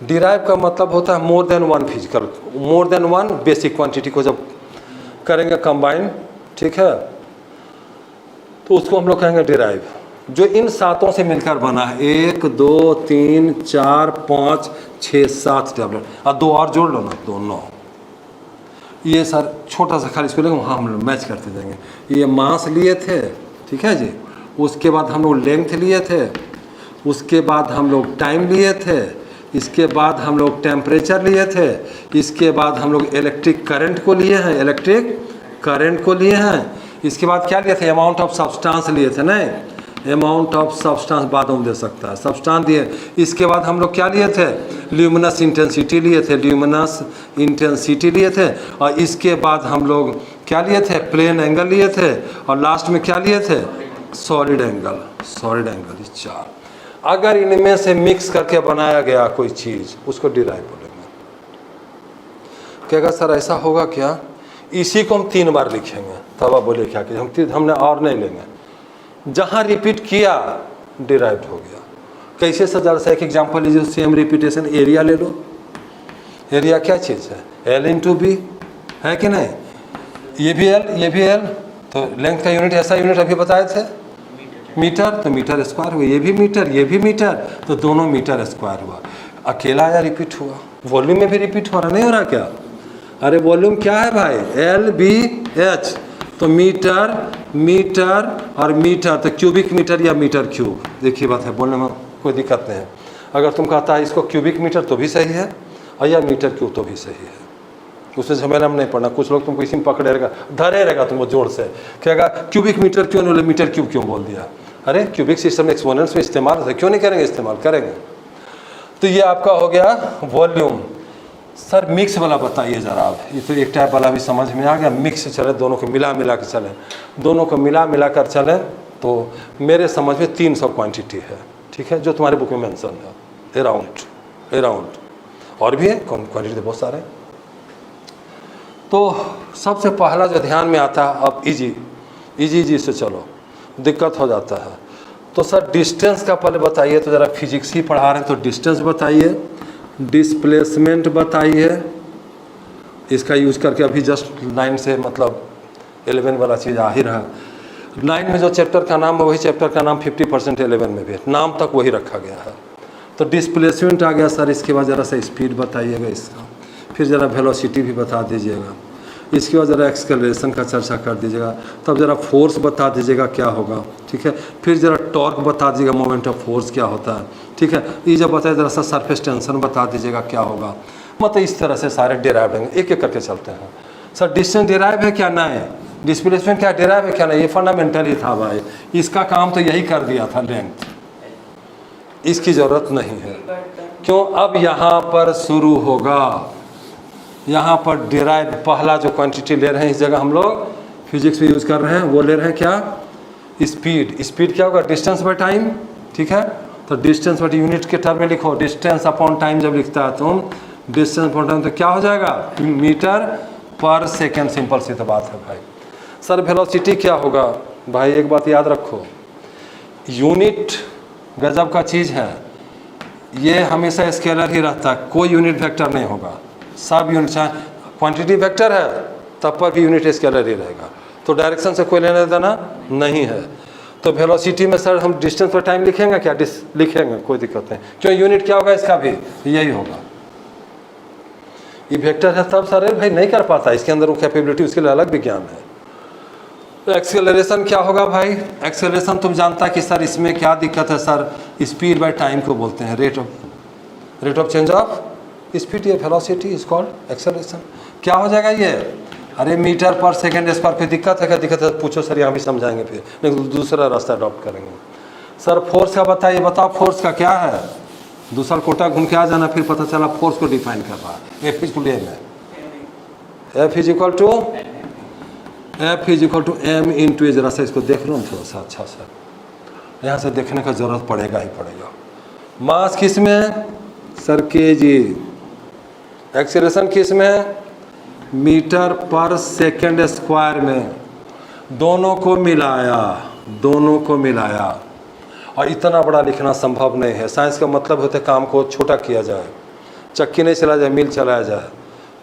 डिराइव का मतलब होता है more than one physical, more than one basic quantity को जब करेंगे कंबाइन, ठीक है, तो उसको हम लोग कहेंगे डिराइव। जो इन सातों से मिलकर बना है, 1 2 3 4 5 6 7 टैबलेट, और 2 और जोड़ लो ना, 2 9। ये सर छोटा सा खाली इसको लेंगे, वहाँ हम लोग मैच करते जाएंगे। ये मास लिए थे, ठीक है जी, उसके बाद हम लोग लेंथ लिए थे, उसके बाद हम लोग टाइम लिए थे, इसके बाद हम लोग टेम्परेचर लिए थे, इसके बाद हम लोग इलेक्ट्रिक करंट को लिए हैं, इलेक्ट्रिक करंट को लिए हैं, इसके बाद क्या लिए थे, अमाउंट ऑफ सब्सटेंस लिए थे, नहीं, अमाउंट ऑफ सब्सटेंस बाद में दे सकता है, सब्सटेंस दिए। इसके बाद हम लोग क्या लिए थे, ल्यूमिनस इंटेंसिटी लिए थे, ल्यूमिनस इंटेंसिटी लिए थे, और इसके बाद हम लोग क्या लिए थे, प्लेन एंगल लिए थे, और लास्ट में क्या लिए थे, सॉलिड एंगल, सॉलिड एंगल। 4 अगर इनमें से मिक्स करके बनाया गया कोई चीज़, उसको डिराइव बोलेंगे। कहेगा सर ऐसा होगा क्या, इसी को हम 3 बार लिखेंगे, तब आप बोले क्या कि हमने और नहीं लेंगे, जहाँ रिपीट किया डिराइव हो गया। कैसे सर, जरा सा एक एग्जाम्पल लीजिए, सेम रिपीटेशन। एरिया ले लो, एरिया क्या चीज़ है, L इंटू बी है कि नहीं, ये भी L ये भी L, तो लेंथ का यूनिट ऐसा यूनिट अभी बताए थे मीटर, तो मीटर स्क्वायर हुआ, ये भी मीटर ये भी मीटर, तो दोनों मीटर स्क्वायर हुआ। अकेला आया रिपीट हुआ, वॉल्यूम में भी रिपीट हो रहा, नहीं हो रहा क्या? अरे वॉल्यूम क्या है भाई, LBH, तो मीटर मीटर और मीटर, तो क्यूबिक मीटर या मीटर क्यूब। देखिए बात है, बोलने में कोई दिक्कत नहीं है। अगर तुम कहता है इसको क्यूबिक मीटर तो भी सही है, और या मीटर क्यूब तो भी सही है, उसमें झमेला में नहीं पड़ना। कुछ लोग तुमको इसी में पकड़े रहेगा, धरे रहेगा तुमको जोर से, कहेगा क्यूबिक मीटर क्यों नहीं बोले, मीटर क्यूब क्यों बोल दिया। अरे क्यूबिक सिस्टम एक्सपोनेंट्स में इस्तेमाल है, क्यों नहीं करेंगे, इस्तेमाल करेंगे। तो ये आपका हो गया वॉल्यूम। सर मिक्स वाला बताइए ज़रा आप, ये तो एक टाइप वाला भी समझ में आ गया, मिक्स चले, दोनों को मिला मिला कर चलें, दोनों को मिला मिला कर चलें, तो मेरे समझ में 300 क्वांटिटी है, ठीक है, जो तुम्हारे बुक में मेंशन है, अराउंड और भी है क्वांटिटी तो बहुत सारे। तो सबसे पहला जो ध्यान में आता है, अब इजी से चलो, दिक्कत हो जाता है। तो सर डिस्टेंस का पहले बताइए, तो ज़रा फिजिक्स ही पढ़ा रहे हैं, तो डिस्टेंस बताइए, डिस्प्लेसमेंट बताइए, इसका यूज करके अभी जस्ट 9 से मतलब 11 वाला चीज़ आ ही रहा। 9 में जो चैप्टर का नाम है वही चैप्टर का नाम 50% 11 में भी है, नाम तक वही रखा गया है। तो डिस्प्लेसमेंट आ गया सर, इसके बाद ज़रा सा स्पीड बताइएगा इसका, फिर ज़रा वेलोसिटी भी बता दीजिएगा, इसके बाद ज़रा एक्सेलरेशन का चर्चा कर दीजिएगा, तब ज़रा फोर्स बता दीजिएगा क्या होगा, ठीक है, फिर ज़रा टॉर्क बता दीजिएगा, मोमेंट ऑफ फोर्स क्या होता है, ठीक है, ये जब बताए ज़रा सा सरफेस टेंशन बता दीजिएगा क्या होगा। मतलब इस तरह से सारे डिराइव हैं, एक एक करके चलते हैं। सर डिस्टेंस डिराइव है क्या, नहीं, डिस्प्लेसमेंट क्या डिराइव है क्या, नहीं, ये फंडामेंटल ही था भाई, इसका काम तो यही कर दिया था, लेंथ, इसकी ज़रूरत नहीं है। क्यों, अब यहाँ पर शुरू होगा, यहाँ पर डिराइव पहला जो क्वांटिटी ले रहे हैं, इस जगह हम लोग फिजिक्स में यूज़ कर रहे हैं, वो ले रहे हैं क्या, स्पीड। स्पीड क्या होगा, डिस्टेंस बाय टाइम, ठीक है, तो डिस्टेंस बाय यूनिट के टर्म में लिखो, डिस्टेंस अपॉन टाइम जब लिखता है तुम, डिस्टेंस अपॉन टाइम, तो क्या हो जाएगा, मीटर पर सेकेंड। सिंपल सी तो बात है भाई। सर वेलोसिटी क्या होगा, भाई एक बात याद रखो, यूनिट गजब का चीज़ है, ये हमेशा स्केलर ही रहता है, कोई यूनिट वेक्टर नहीं होगा, सब यूनिट, चाहे क्वांटिटी वेक्टर है तब पर भी यूनिट स्केलर ही रहेगा, तो डायरेक्शन से कोई लेना देना नहीं है। तो वेलोसिटी में सर हम डिस्टेंस पर टाइम लिखेंगे क्या, लिखेंगे, कोई दिक्कत नहीं, क्यों यूनिट क्या होगा इसका भी यही होगा, ये वेक्टर है तब सर भाई नहीं कर पाता, इसके अंदर वो कैपेबिलिटी, उसके लिए अलग विज्ञान है। तो एक्सेलरेशन क्या होगा भाई, एक्सेलरेशन तुम जानता कि सर इसमें क्या दिक्कत है, सर स्पीड बाय टाइम को बोलते हैं, rate of change of speed, ये वेलोसिटी इज कॉल्ड एक्सेलरेशन। क्या हो जाएगा ये, अरे मीटर पर सेकेंड स्क्वायर कोई दिक्कत है क्या? दिक्कत है पूछो सर, यहाँ भी समझाएंगे, फिर नहीं तो दूसरा रास्ता अडॉप्ट करेंगे। सर फोर्स का बताइए, बताओ फोर्स का क्या है? दूसरा कोटा घूम के आ जाना, फिर पता चला फोर्स को डिफाइन कर रहा है। F is equal to M into A. जरा सा इसको देख लो थोड़ा सा अच्छा सा, यहाँ से देखने का जरूरत पड़ेगा ही पड़ेगा। मास किस में सर? केजी। एक्सेलरेशन किस में? मीटर पर सेकंड स्क्वायर में। दोनों को मिलाया। और इतना बड़ा लिखना संभव नहीं है। साइंस का मतलब होता है काम को छोटा किया जाए, चक्की नहीं चला जाए, मिल चलाया जाए,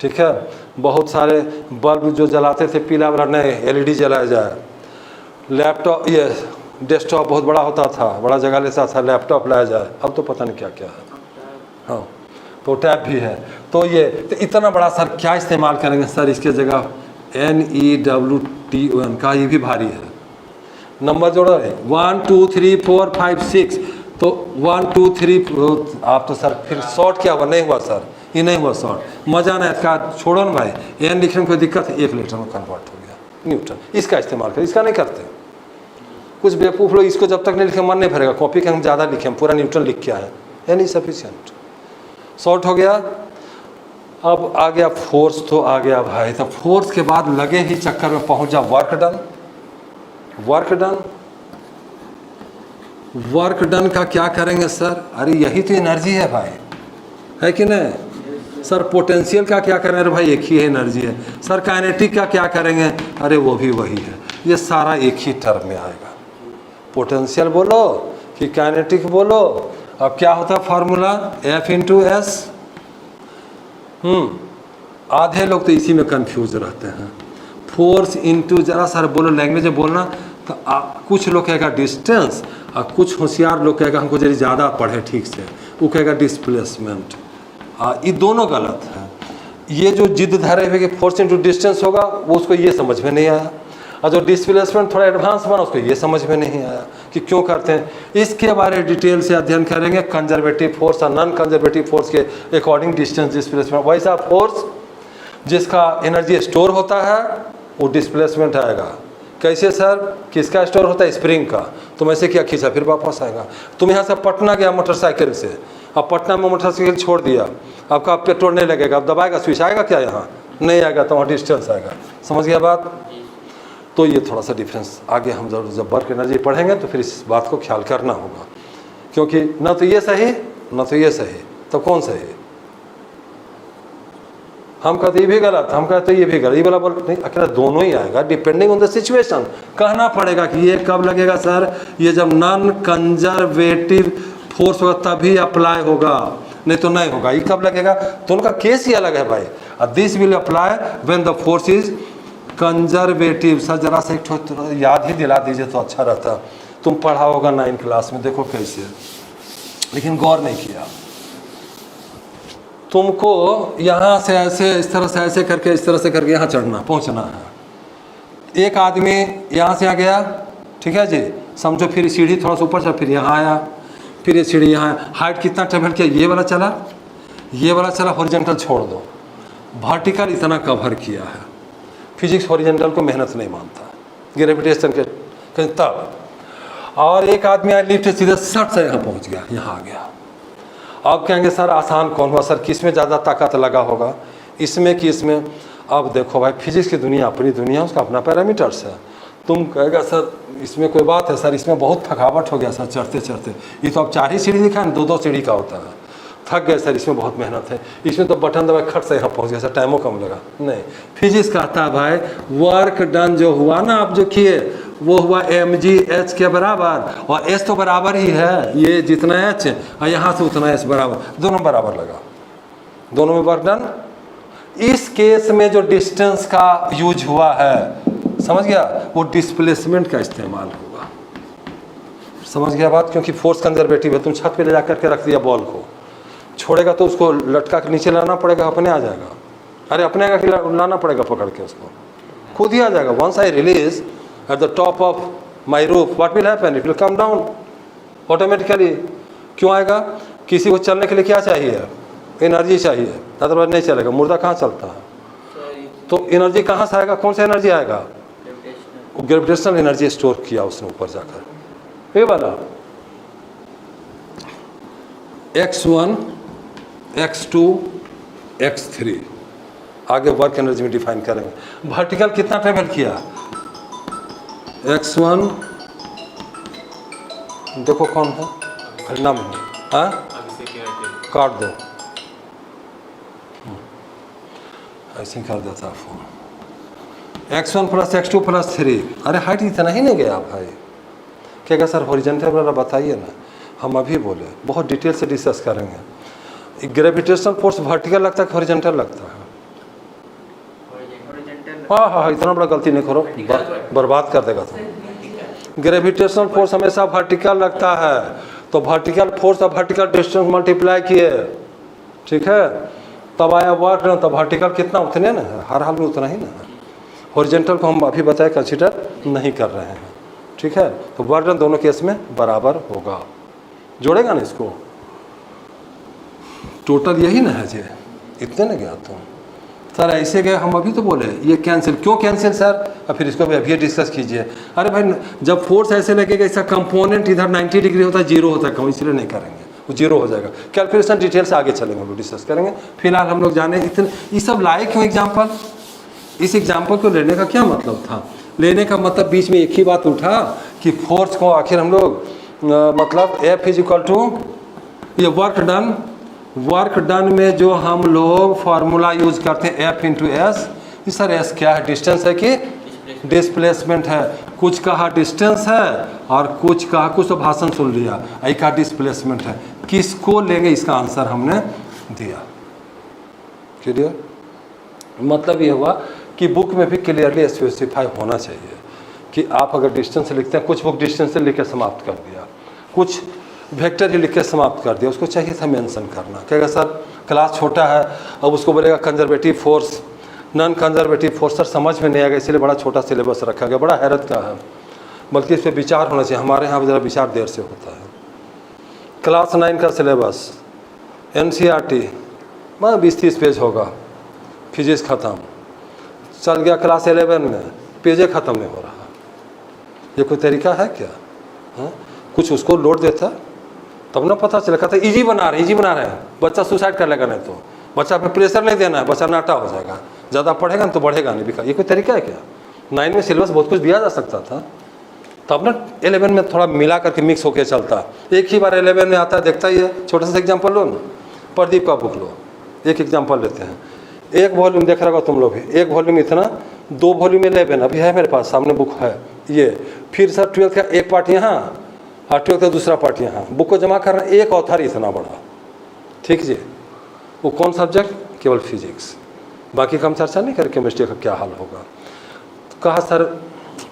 ठीक है। बहुत सारे बल्ब जो जलाते थे पीला वाला, नए एलईडी जलाया जाए। लैपटॉप, ये डेस्कटॉप बहुत बड़ा होता था, बड़ा जगह लेता था, लैपटॉप लाया जाए। अब तो पता नहीं क्या क्या है। हाँ, तो टैब भी है। तो ये तो इतना बड़ा सर क्या इस्तेमाल करेंगे सर? इसके जगह NEWTON का, ये भी भारी है। नंबर जोड़ो, 1 2 3 4 5 6। तो 1 2 3 आप तो सर फिर शॉर्ट क्या हुआ? नहीं हुआ सर, ये नहीं हुआ शॉर्ट। मजा नहीं इसका, छोड़ो ना भाई। एन लिखने में कोई दिक्कत है? 1 लीटर में कन्वर्ट हो गया न्यूटन। इसका इस्तेमाल करें, इसका नहीं करते। कुछ बेवकूफ़ लोग इसको जब तक नहीं लिखे मन नहीं भरेगा। कॉपी के हम ज़्यादा लिखे, हम पूरा न्यूटन लिख के आए, एन इज सफिशिएंट। शॉर्ट हो गया। अब आ गया फोर्स, तो आ गया भाई। तो फोर्स के बाद लगे ही चक्कर में पहुंच जा वर्क डन का क्या करेंगे सर? अरे यही तो एनर्जी है भाई, है कि नहीं सर? पोटेंशियल का क्या करेंगे? अरे भाई एक ही एनर्जी है सर। काइनेटिक का क्या करेंगे? अरे वो भी वही है। ये सारा एक ही टर्म में आएगा। पोटेंशियल बोलो कि काइनेटिक बोलो। अब क्या होता है फार्मूला? F into S. आधे लोग तो इसी में कंफ्यूज रहते हैं। फोर्स इंटू, जरा सर बोलो लैंग्वेज में बोलना। तो कुछ लोग कहेगा डिस्टेंस, और कुछ होशियार लोग कहेगा, हमको जरी ज़्यादा पढ़े ठीक से, वो कहेगा डिस्प्लेसमेंट। ये दोनों गलत है। ये जो जिद धरे हुए कि फोर्स इंटू डिस्टेंस होगा, वो उसको ये समझ में नहीं आया। और जो डिस्प्लेसमेंट थोड़ा एडवांस बना, उसको ये समझ में नहीं आया कि क्यों करते हैं। इसके बारे में डिटेल से अध्ययन करेंगे। कंजर्वेटिव फोर्स और नॉन कंजर्वेटिव फोर्स के अकॉर्डिंग डिस्टेंस डिस्प्लेसमेंट। वैसा फोर्स जिसका एनर्जी स्टोर होता है वो डिस्प्लेसमेंट आएगा। कैसे सर? किसका स्टोर होता है? स्प्रिंग का। तुम ऐसे क्या खींचा, फिर वापस आएगा। तुम यहाँ से पटना गया मोटरसाइकिल से, अब पटना में मोटरसाइकिल छोड़ दिया, आपका पेट्रोल नहीं लगेगा, अब दबाएगा स्विच, आएगा क्या? यहाँ नहीं आएगा, तो वहाँ डिस्टेंस आएगा। समझ गया बात? तो ये थोड़ा सा डिफरेंस आगे हम जब वर्क एनर्जी पढ़ेंगे तो फिर इस बात को ख्याल करना होगा, क्योंकि ना तो ये सही ना तो ये सही, तो कौन सही? हम कहते ये भी गलत, हम कहते ये भी गलत, ये वाला बोल नहीं, अकेला दोनों ही आएगा डिपेंडिंग ऑन द सिचुएशन। कहना पड़ेगा कि ये कब लगेगा सर? ये जब नॉन कंजर्वेटिव फोर्स होगा तभी अप्लाई होगा, नहीं तो नहीं होगा। ये कब लगेगा? तो उनका केस ही अलग है भाई। This will apply when the force is conservative. Sir जरा से एक याद ही दिला दीजिए तो अच्छा रहता। तुम पढ़ा होगा 9th क्लास में, देखो कैसे, लेकिन गौर नहीं किया। तुमको यहाँ से ऐसे, इस तरह से ऐसे करके, इस तरह से करके यहाँ चढ़ना, पहुँचना है। एक आदमी यहाँ से आ गया, ठीक है जी, समझो, फिर सीढ़ी थोड़ा सा ऊपर चला, फिर यहाँ आया, फिर ये सीढ़ी यहाँ। हाइट कितना ट्रेवल किया? ये वाला चला, ये वाला चला, हॉरिजॉन्टल छोड़ दो, वर्टिकल इतना कवर किया है। फिजिक्स हॉरिजॉन्टल को मेहनत नहीं मानता, ग्रेविटेशन के कहीं तब। और एक आदमी आया लिफ्ट सीधे सट से यहाँ पहुँच गया, यहाँ आ गया। अब कहेंगे सर आसान कौन हुआ? सर किस में ज़्यादा ताकत लगा होगा, इसमें कि इसमें? अब देखो भाई, फिजिक्स की दुनिया अपनी दुनिया, उसका अपना पैरामीटर्स है। तुम कहेगा सर इसमें कोई बात है, सर इसमें बहुत थकावट हो गया सर चढ़ते चढ़ते, ये तो अब 4 ही सीढ़ी दिखा, 2-2 सीढ़ी का होता है, थक गए सर, इसमें बहुत मेहनत है, इसमें तो बटन दबाए खट से यहाँ पहुँच गया सर, टाइमों कम लगा। नहीं, फिजिक्स कहता है भाई वर्क डन जो हुआ ना, आप जो किए वो हुआ mgh के बराबर, और h तो बराबर ही है, ये जितना h है और यहाँ से उतना h बराबर, दोनों बराबर लगा, दोनों में वर्क डन। इस केस में जो डिस्टेंस का यूज हुआ है, समझ गया, वो डिस्प्लेसमेंट का इस्तेमाल होगा। समझ गया बात? क्योंकि फोर्स कंजर्वेटिव है। तुम छत पे ले जा करके रख दिया बॉल को, छोड़ेगा तो उसको लटका के नीचे लाना पड़ेगा, अपने आ जाएगा। अरे अपने का लाना पड़ेगा पकड़ के, उसको खुद ही आ जाएगा। Once I release at the top of my roof, what will happen? It will come down automatically. क्यों आएगा? किसी को चलने के लिए क्या चाहिए? एनर्जी चाहिए, अदरवाइज नहीं चलेगा। मुर्दा कहाँ चलता है? तो एनर्जी कहाँ से आएगा, कौन सा एनर्जी आएगा, ग्रेविटेशनल एनर्जी स्टोर किया उसने ऊपर जाकर। ये वाला x1 x2 x3 आगे वर्क एनर्जी में डिफाइन करेंगे। वर्टिकल कितना ट्रेवल किया, x1 देखो कौन है, घटना में हाँ काट दो, ऐसे कर देता फोन। x1 + x2 + 3, अरे हाइट इतना ही नहीं गया भाई, क्या कहा सर हॉरिजॉन्टल वाला बताइए ना। हम अभी बोले बहुत डिटेल से डिस्कस करेंगे। ग्रेविटेशनल फोर्स वर्टिकल लगता है कि हॉरिजॉन्टल लगता है, हाँ हाँ इतना बड़ा गलती नहीं करो, बर्बाद कर देगा तुम। ग्रेविटेशनल फोर्स हमेशा वर्टिकल लगता है, तो वर्टिकल फोर्स और वर्टिकल डिस्टेंस मल्टीप्लाई किए, ठीक है, तब आया वर्क ना, तब वर्टिकल कितना उतने ना है, हर हाल में उतना ही ना है। हॉरिजॉन्टल को हम अभी बताए कंसिडर नहीं कर रहे हैं, ठीक है। तो वर्क डन दोनों केस में बराबर होगा, जोड़ेगा ना इसको, टोटल यही ना है जी, इतने ना गया तुम सर ऐसे गए, हम अभी तो बोले ये कैंसिल, क्यों कैंसिल सर, और फिर इसको भी अभी डिस्कस कीजिए। अरे भाई जब फोर्स ऐसे लगेगा, इसका कंपोनेंट इधर 90 डिग्री होता है, जीरो होता है, कम इसलिए नहीं करेंगे, वो जीरो हो जाएगा। कैलकुलेशन डिटेल से आगे चलेंगे, हम लोग डिस्कस करेंगे। फिलहाल हम लोग जाने इतने ये सब लाए क्यों एग्जाम्पल, इस एग्जाम्पल को लेने का क्या मतलब था, लेने का मतलब बीच में एक ही बात उठा कि फोर्स को आखिर हम लोग मतलब F = ये वर्क डन में जो हम लोग फार्मूला यूज करते हैं F × S, सर S क्या है, डिस्टेंस है कि डिस्प्लेसमेंट है। कुछ कहा डिस्टेंस है और कुछ कहा, कुछ तो भाषण सुन लिया, एक का डिस्प्लेसमेंट है, किसको लेंगे इसका आंसर हमने दिया। क्लियर, मतलब ये हुआ कि बुक में भी क्लियरली स्पेसिफाई होना चाहिए कि आप अगर डिस्टेंस लिखते हैं, कुछ बुक डिस्टेंस से लिख के समाप्त कर दिया, कुछ वेक्टर ही लिख के समाप्त कर दिया, उसको चाहिए था मेंशन करना। कहेगा सर क्लास छोटा है, अब उसको बोलेगा conservative force, non conservative force, sir समझ में नहीं आएगा, इसलिए बड़ा छोटा सिलेबस रखा गया, बड़ा हैरत का है, बल्कि इस पर विचार होना चाहिए। हमारे यहाँ ज़रा विचार देर से होता है। क्लास 9 का सिलेबस NCERT 20-30 पेज होगा, फिजिक्स ख़त्म, चल गया क्लास 11 में, पेजे ख़त्म नहीं हो रहा। ये कोई तरीका है क्या, हाँ? कुछ उसको लोड देता तब ना पता चला, कहता इजी बना रहे हैं, बच्चा सुसाइड कर लेगा, नहीं तो बच्चा पे प्रेशर नहीं देना है, बच्चा नाटा हो जाएगा, ज़्यादा पढ़ेगा ना तो बढ़ेगा नहीं बिका। ये कोई तरीका है क्या, 9 में सिलेबस बहुत कुछ दिया जा सकता था, तब ना 11 में थोड़ा मिला करके मिक्स होकर चलता। एक ही बार 11 में आता है, देखता ही है। छोटा सा एग्जाम्पल लो ना, प्रदीप का बुक लो, एक एग्जाम्पल लेते हैं, एक वॉल्यूम देख रहा होगा तुम लोग भी, एक वॉल्यूम इतना, 2 वॉल्यूम 11 अभी है मेरे पास सामने बुक है ये, फिर सर 12th का एक पार्ट यहाँ और 12th का दूसरा पार्ट यहाँ, बुक को जमा करना, एक ऑथर इतना बड़ा, ठीक जी। वो कौन सब्जेक्ट, केवल फिजिक्स, बाकी का हम चर्चा नहीं करें केमिस्ट्री का क्या हाल होगा। तो कहा सर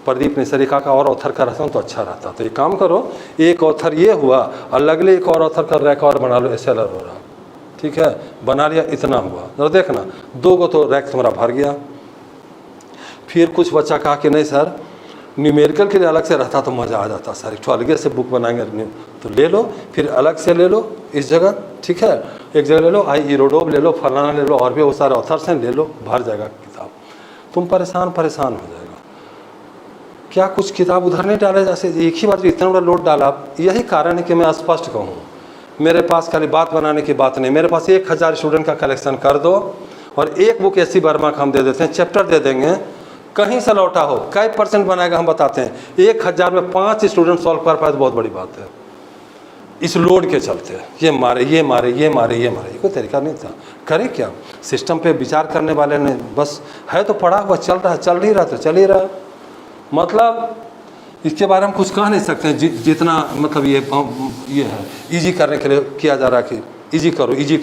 प्रदीप ने सर का और ऑथर का रहता तो अच्छा रहता, तो एक काम करो, एक ऑथर ये हुआ और लगले एक और ऑथर कर रैक और बना लो, एसएलआर हो रहा, ठीक है, बना लिया, इतना हुआ। जरा देखना 2 को तो रैक तुम्हारा भर गया। फिर कुछ बच्चा कहा कि नहीं सर न्यूमेरिकल के लिए अलग से रहता तो मज़ा आ जाता सर, एक अलग से बुक बनाएंगे तो ले लो, फिर अलग से ले लो इस जगह, ठीक है, एक जगह ले लो, इरोडोव ले लो, फलाना ले लो, और भी वो सारे ऑथर्स हैं, ले लो, भर जाएगा किताब। तुम परेशान हो जाएगा, क्या कुछ किताब उधर नहीं डाले, जैसे एक ही बार इतना बड़ा लोड डाला। यही कारण है कि मैं स्पष्ट कहूँ, मेरे पास खाली बात बनाने की बात नहीं, मेरे पास 1000 स्टूडेंट का कलेक्शन कर दो और एक बुक ऐसी वर्मा का हम दे देते हैं, चैप्टर दे देंगे, कहीं से लौटा हो, कई % बनाएगा हम बताते हैं। 1000 में 5 स्टूडेंट सॉल्व कर पाए तो बहुत बड़ी बात है। इस लोड के चलते ये मारे, ये कोई तरीका नहीं था। करे क्या, सिस्टम पे विचार करने वाले ने बस है तो पढ़ा हुआ चल रहा, चल ही रहा तो चल ही रहा, मतलब इसके बारे में कुछ कह नहीं सकते हैं। जितना मतलब ये है इजी करने के लिए किया जा रहा है कि इजी करो इजी।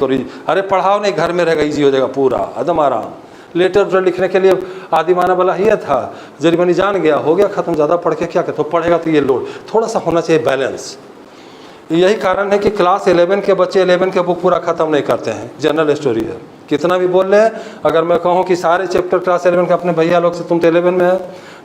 अरे पढ़ाओ नहीं, घर में रहेगा, इजी हो जाएगा पूरा एकदम आराम। लेटर लिखने के लिए आदिमाना वाला ही था, जरीमानी जान गया, हो गया खत्म, ज़्यादा पढ़ के क्या कहते हो, पढ़ेगा तो ये लोड थोड़ा सा होना चाहिए, बैलेंस। यही कारण है कि क्लास 11 के बच्चे 11 के बुक पूरा ख़त्म नहीं करते हैं, जनरल स्टोरी है। कितना भी बोल रहे हैं, अगर मैं कहूँ कि सारे चैप्टर क्लास 11 के अपने भैया लोग से, तुम तो 11 में है,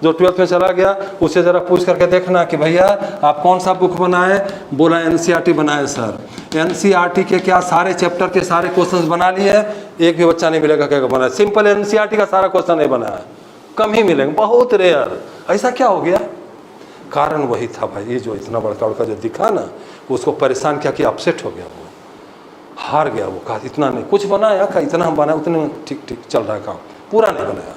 जो 12th में चला गया उससे ज़रा पूछ करके देखना कि भैया आप कौन सा बुक बनाए, बोला NCERT बनाए सर। NCERT के क्या सारे चैप्टर के सारे क्वेश्चंस बना लिए, एक भी बच्चा नहीं मिलेगा क्या बनाया। सिंपल NCERT का सारा क्वेश्चन नहीं बनाया, कम ही मिलेंगे, बहुत रेयर। ऐसा क्या हो गया? कारण वही था भाई, ये जो इतना बड़का जो दिखा ना, उसको परेशान किया कि अपसेट हो गया, वो हार गया। वो कहा इतना नहीं कुछ बनाया, का इतना हम बनाया उतने ठीक ठीक चल रहा है काम, पूरा नहीं बनाया।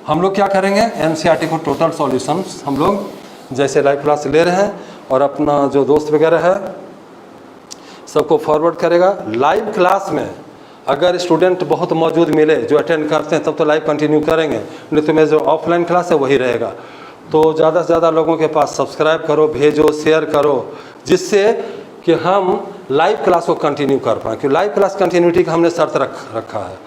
हम लोग क्या करेंगे, NCERT को टोटल सॉल्यूशंस हम लोग जैसे लाइव क्लास ले रहे हैं और अपना जो दोस्त वगैरह है सबको फॉरवर्ड करेगा। लाइव क्लास में अगर स्टूडेंट बहुत मौजूद मिले जो अटेंड करते हैं तब तो लाइव कंटिन्यू करेंगे, नहीं तो मेरा जो ऑफलाइन क्लास है वही रहेगा। तो ज़्यादा से ज़्यादा लोगों के पास सब्सक्राइब करो, भेजो, शेयर करो, जिससे कि हम लाइव क्लास को कंटिन्यू कर पाएँ। क्योंकि लाइव क्लास कंटिन्यूटी का हमने शर्त रखा है।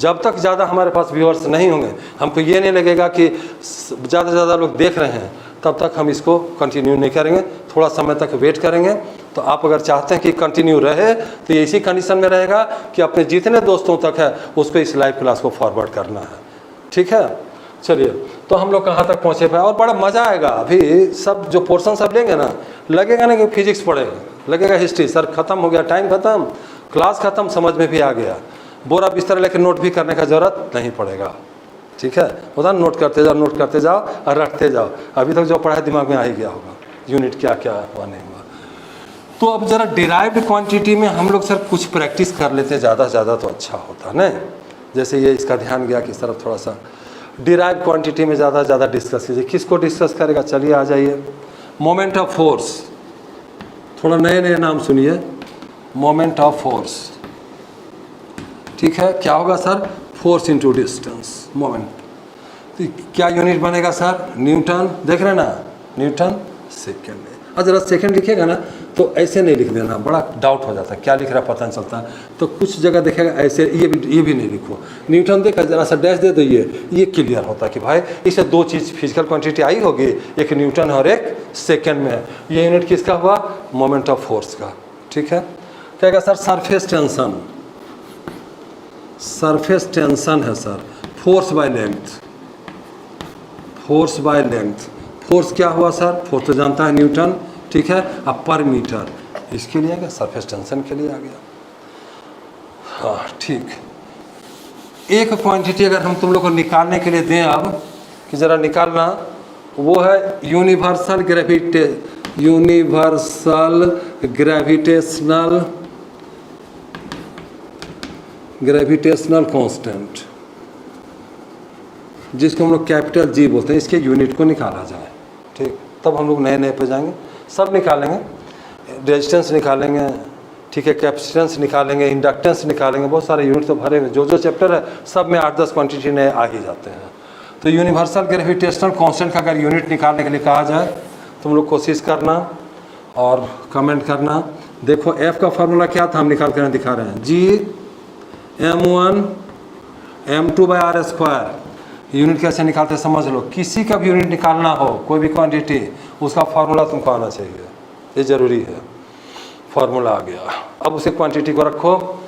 जब तक ज़्यादा हमारे पास व्यूअर्स नहीं होंगे, हमको ये नहीं लगेगा कि ज़्यादा से ज़्यादा लोग देख रहे हैं, तब तक हम इसको कंटिन्यू नहीं करेंगे। थोड़ा समय तक वेट करेंगे। तो आप अगर चाहते हैं कि कंटिन्यू रहे तो ये इसी कंडीशन में रहेगा कि अपने जितने दोस्तों तक है उसको इस लाइव क्लास को फॉरवर्ड करना है, ठीक है। चलिए, तो हम लोग कहाँ तक पहुँचे पाए और बड़ा मज़ा आएगा। अभी सब जो पोर्शन सब लेंगे ना, लगेगा ना कि फिजिक्स पढ़ेगा, लगेगा हिस्ट्री। सर ख़त्म हो गया, टाइम ख़त्म, क्लास ख़त्म, समझ में भी आ गया। बोरा बिस्तर लेकर नोट भी करने का ज़रूरत नहीं पड़ेगा, ठीक है। होता नोट करते जाओ, नोट करते जाओ और रखते जाओ। अभी तक जो पढ़ा है दिमाग में आ ही गया होगा, यूनिट क्या क्या हुआ नहीं हुआ। तो अब ज़रा डिराइव्ड क्वांटिटी में हम लोग सर कुछ प्रैक्टिस कर लेते, ज़्यादा से ज़्यादा तो अच्छा होता नहीं। जैसे ये इसका ध्यान गया कि इस तरफ थोड़ा सा डिराइव क्वांटिटी में ज़्यादा से ज़्यादा डिस्कस कीजिए। किसको डिस्कस करेगा, चलिए आ जाइए। मोमेंट ऑफ फोर्स, थोड़ा नए नए नाम सुनिए। मोमेंट ऑफ फोर्स, ठीक है। क्या होगा sir, force into distance, moment. तो क्या यूनिट बनेगा सर, न्यूटन। देख रहे हैं ना, न्यूटन सेकेंड में। और जरा सेकेंड लिखिएगा ना तो ऐसे नहीं लिख देना, बड़ा डाउट हो जाता है, क्या लिख रहा पता नहीं चलता। तो कुछ जगह देखेगा ऐसे, ये भी नहीं लिखो। न्यूटन देखा, जरा सा डैश दे दो, ये क्लियर होता है कि भाई इससे दो चीज़ फिजिकल क्वांटिटी आई होगी, एक न्यूटन और एक सेकेंड में। ये यूनिट किसका हुआ, मोमेंट ऑफ फोर्स का, ठीक है। कहेगा sir surface tension, surface tension है sir, force by length, force by length. Force क्या हुआ सर, फोर्स तो जानता है न्यूटन, ठीक है। अब पर मीटर इसके लिए आ गया, सरफेस टेंशन के लिए आ गया। हाँ ठीक। एक क्वांटिटी अगर हम तुम लोग को निकालने के लिए दें अब, कि ज़रा निकालना, वो है यूनिवर्सल ग्रेविटेशनल कांस्टेंट, जिसको हम लोग कैपिटल G बोलते हैं। इसके यूनिट को निकाला जाए, ठीक। तब हम लोग नए नए पे जाएंगे, सब निकालेंगे। रेजिस्टेंस निकालेंगे, ठीक है, कैपेसिटेंस निकालेंगे, इंडक्टेंस निकालेंगे, बहुत सारे यूनिट तो भरे हुए। जो चैप्टर है सब में 8-10 क्वांटिटी नए आ ही जाते हैं। तो यूनिवर्सल ग्रेविटेशनल कांस्टेंट का अगर यूनिट निकालने के लिए कहा जाए, तुम लोग कोशिश करना और कमेंट करना। देखो F का फार्मूला क्या था, हम निकाल कर दिखा रहे हैं, G m1m2/r²। यूनिट कैसे निकालते समझ लो। किसी का भी यूनिट निकालना हो, कोई भी क्वांटिटी, उसका फार्मूला तुमको आना चाहिए, ये ज़रूरी है। फार्मूला आ गया, अब उसे क्वांटिटी को रखो।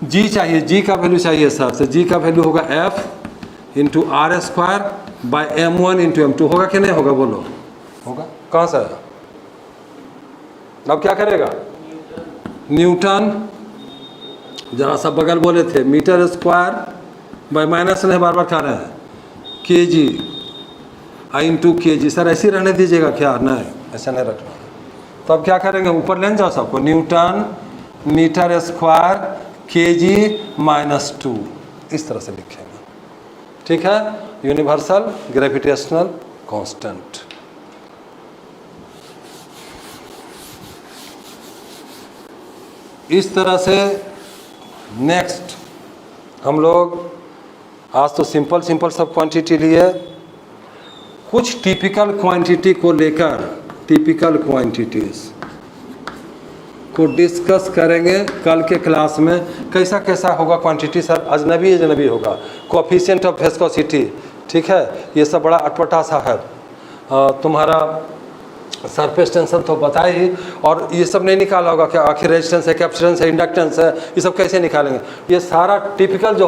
G चाहिए, G का वैल्यू चाहिए सर, तो G का वैल्यू होगा F इंटू r²/m1 × m2। होगा कि नहीं होगा, बोलो होगा। कहाँ से आया, अब क्या करेगा, न्यूटन, जरा सा बगल बोले थे, मीटर स्क्वायर बाय माइनस नहीं, बार बार कह रहे हैं, kg इंटू kg। सर ऐसे रहने दीजिएगा क्या, नहीं ऐसा नहीं रखना। तो अब क्या करेंगे, ऊपर ले जाओ सबको, न्यूटन मीटर स्क्वायर kg-2, इस तरह से लिखेंगे, ठीक है। Universal gravitational constant. इस तरह से नेक्स्ट हम लोग आज तो सिंपल सब क्वांटिटी लिए, कुछ टिपिकल क्वांटिटी को लेकर, टिपिकल क्वांटिटीज को डिस्कस करेंगे कल के क्लास में। कैसा कैसा होगा क्वांटिटी सर, अजनबी होगा। कोएफिशिएंट ऑफ विस्कोसिटी, ठीक है, ये सब बड़ा अटपटा सा है। तुम्हारा सरफेस टेंशन तो बताए ही, और ये सब नहीं निकाला होगा कि आखिर रेजिस्टेंस है, कैपेसिटेंस है, इंडक्टेंस है, ये सब कैसे निकालेंगे। ये सारा टिपिकल जो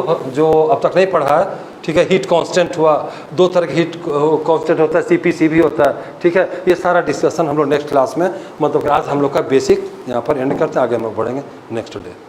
अब तक नहीं पढ़ा है, ठीक है, हीट कांस्टेंट हुआ, 2 तरह के हीट कांस्टेंट होता है, CPC भी होता है, ठीक है। ये सारा डिस्कशन हम लोग नेक्स्ट क्लास में, मतलब आज हम लोग का बेसिक यहाँ पर एंड करते हैं, आगे हम लोग बढ़ेंगे नेक्स्ट डे।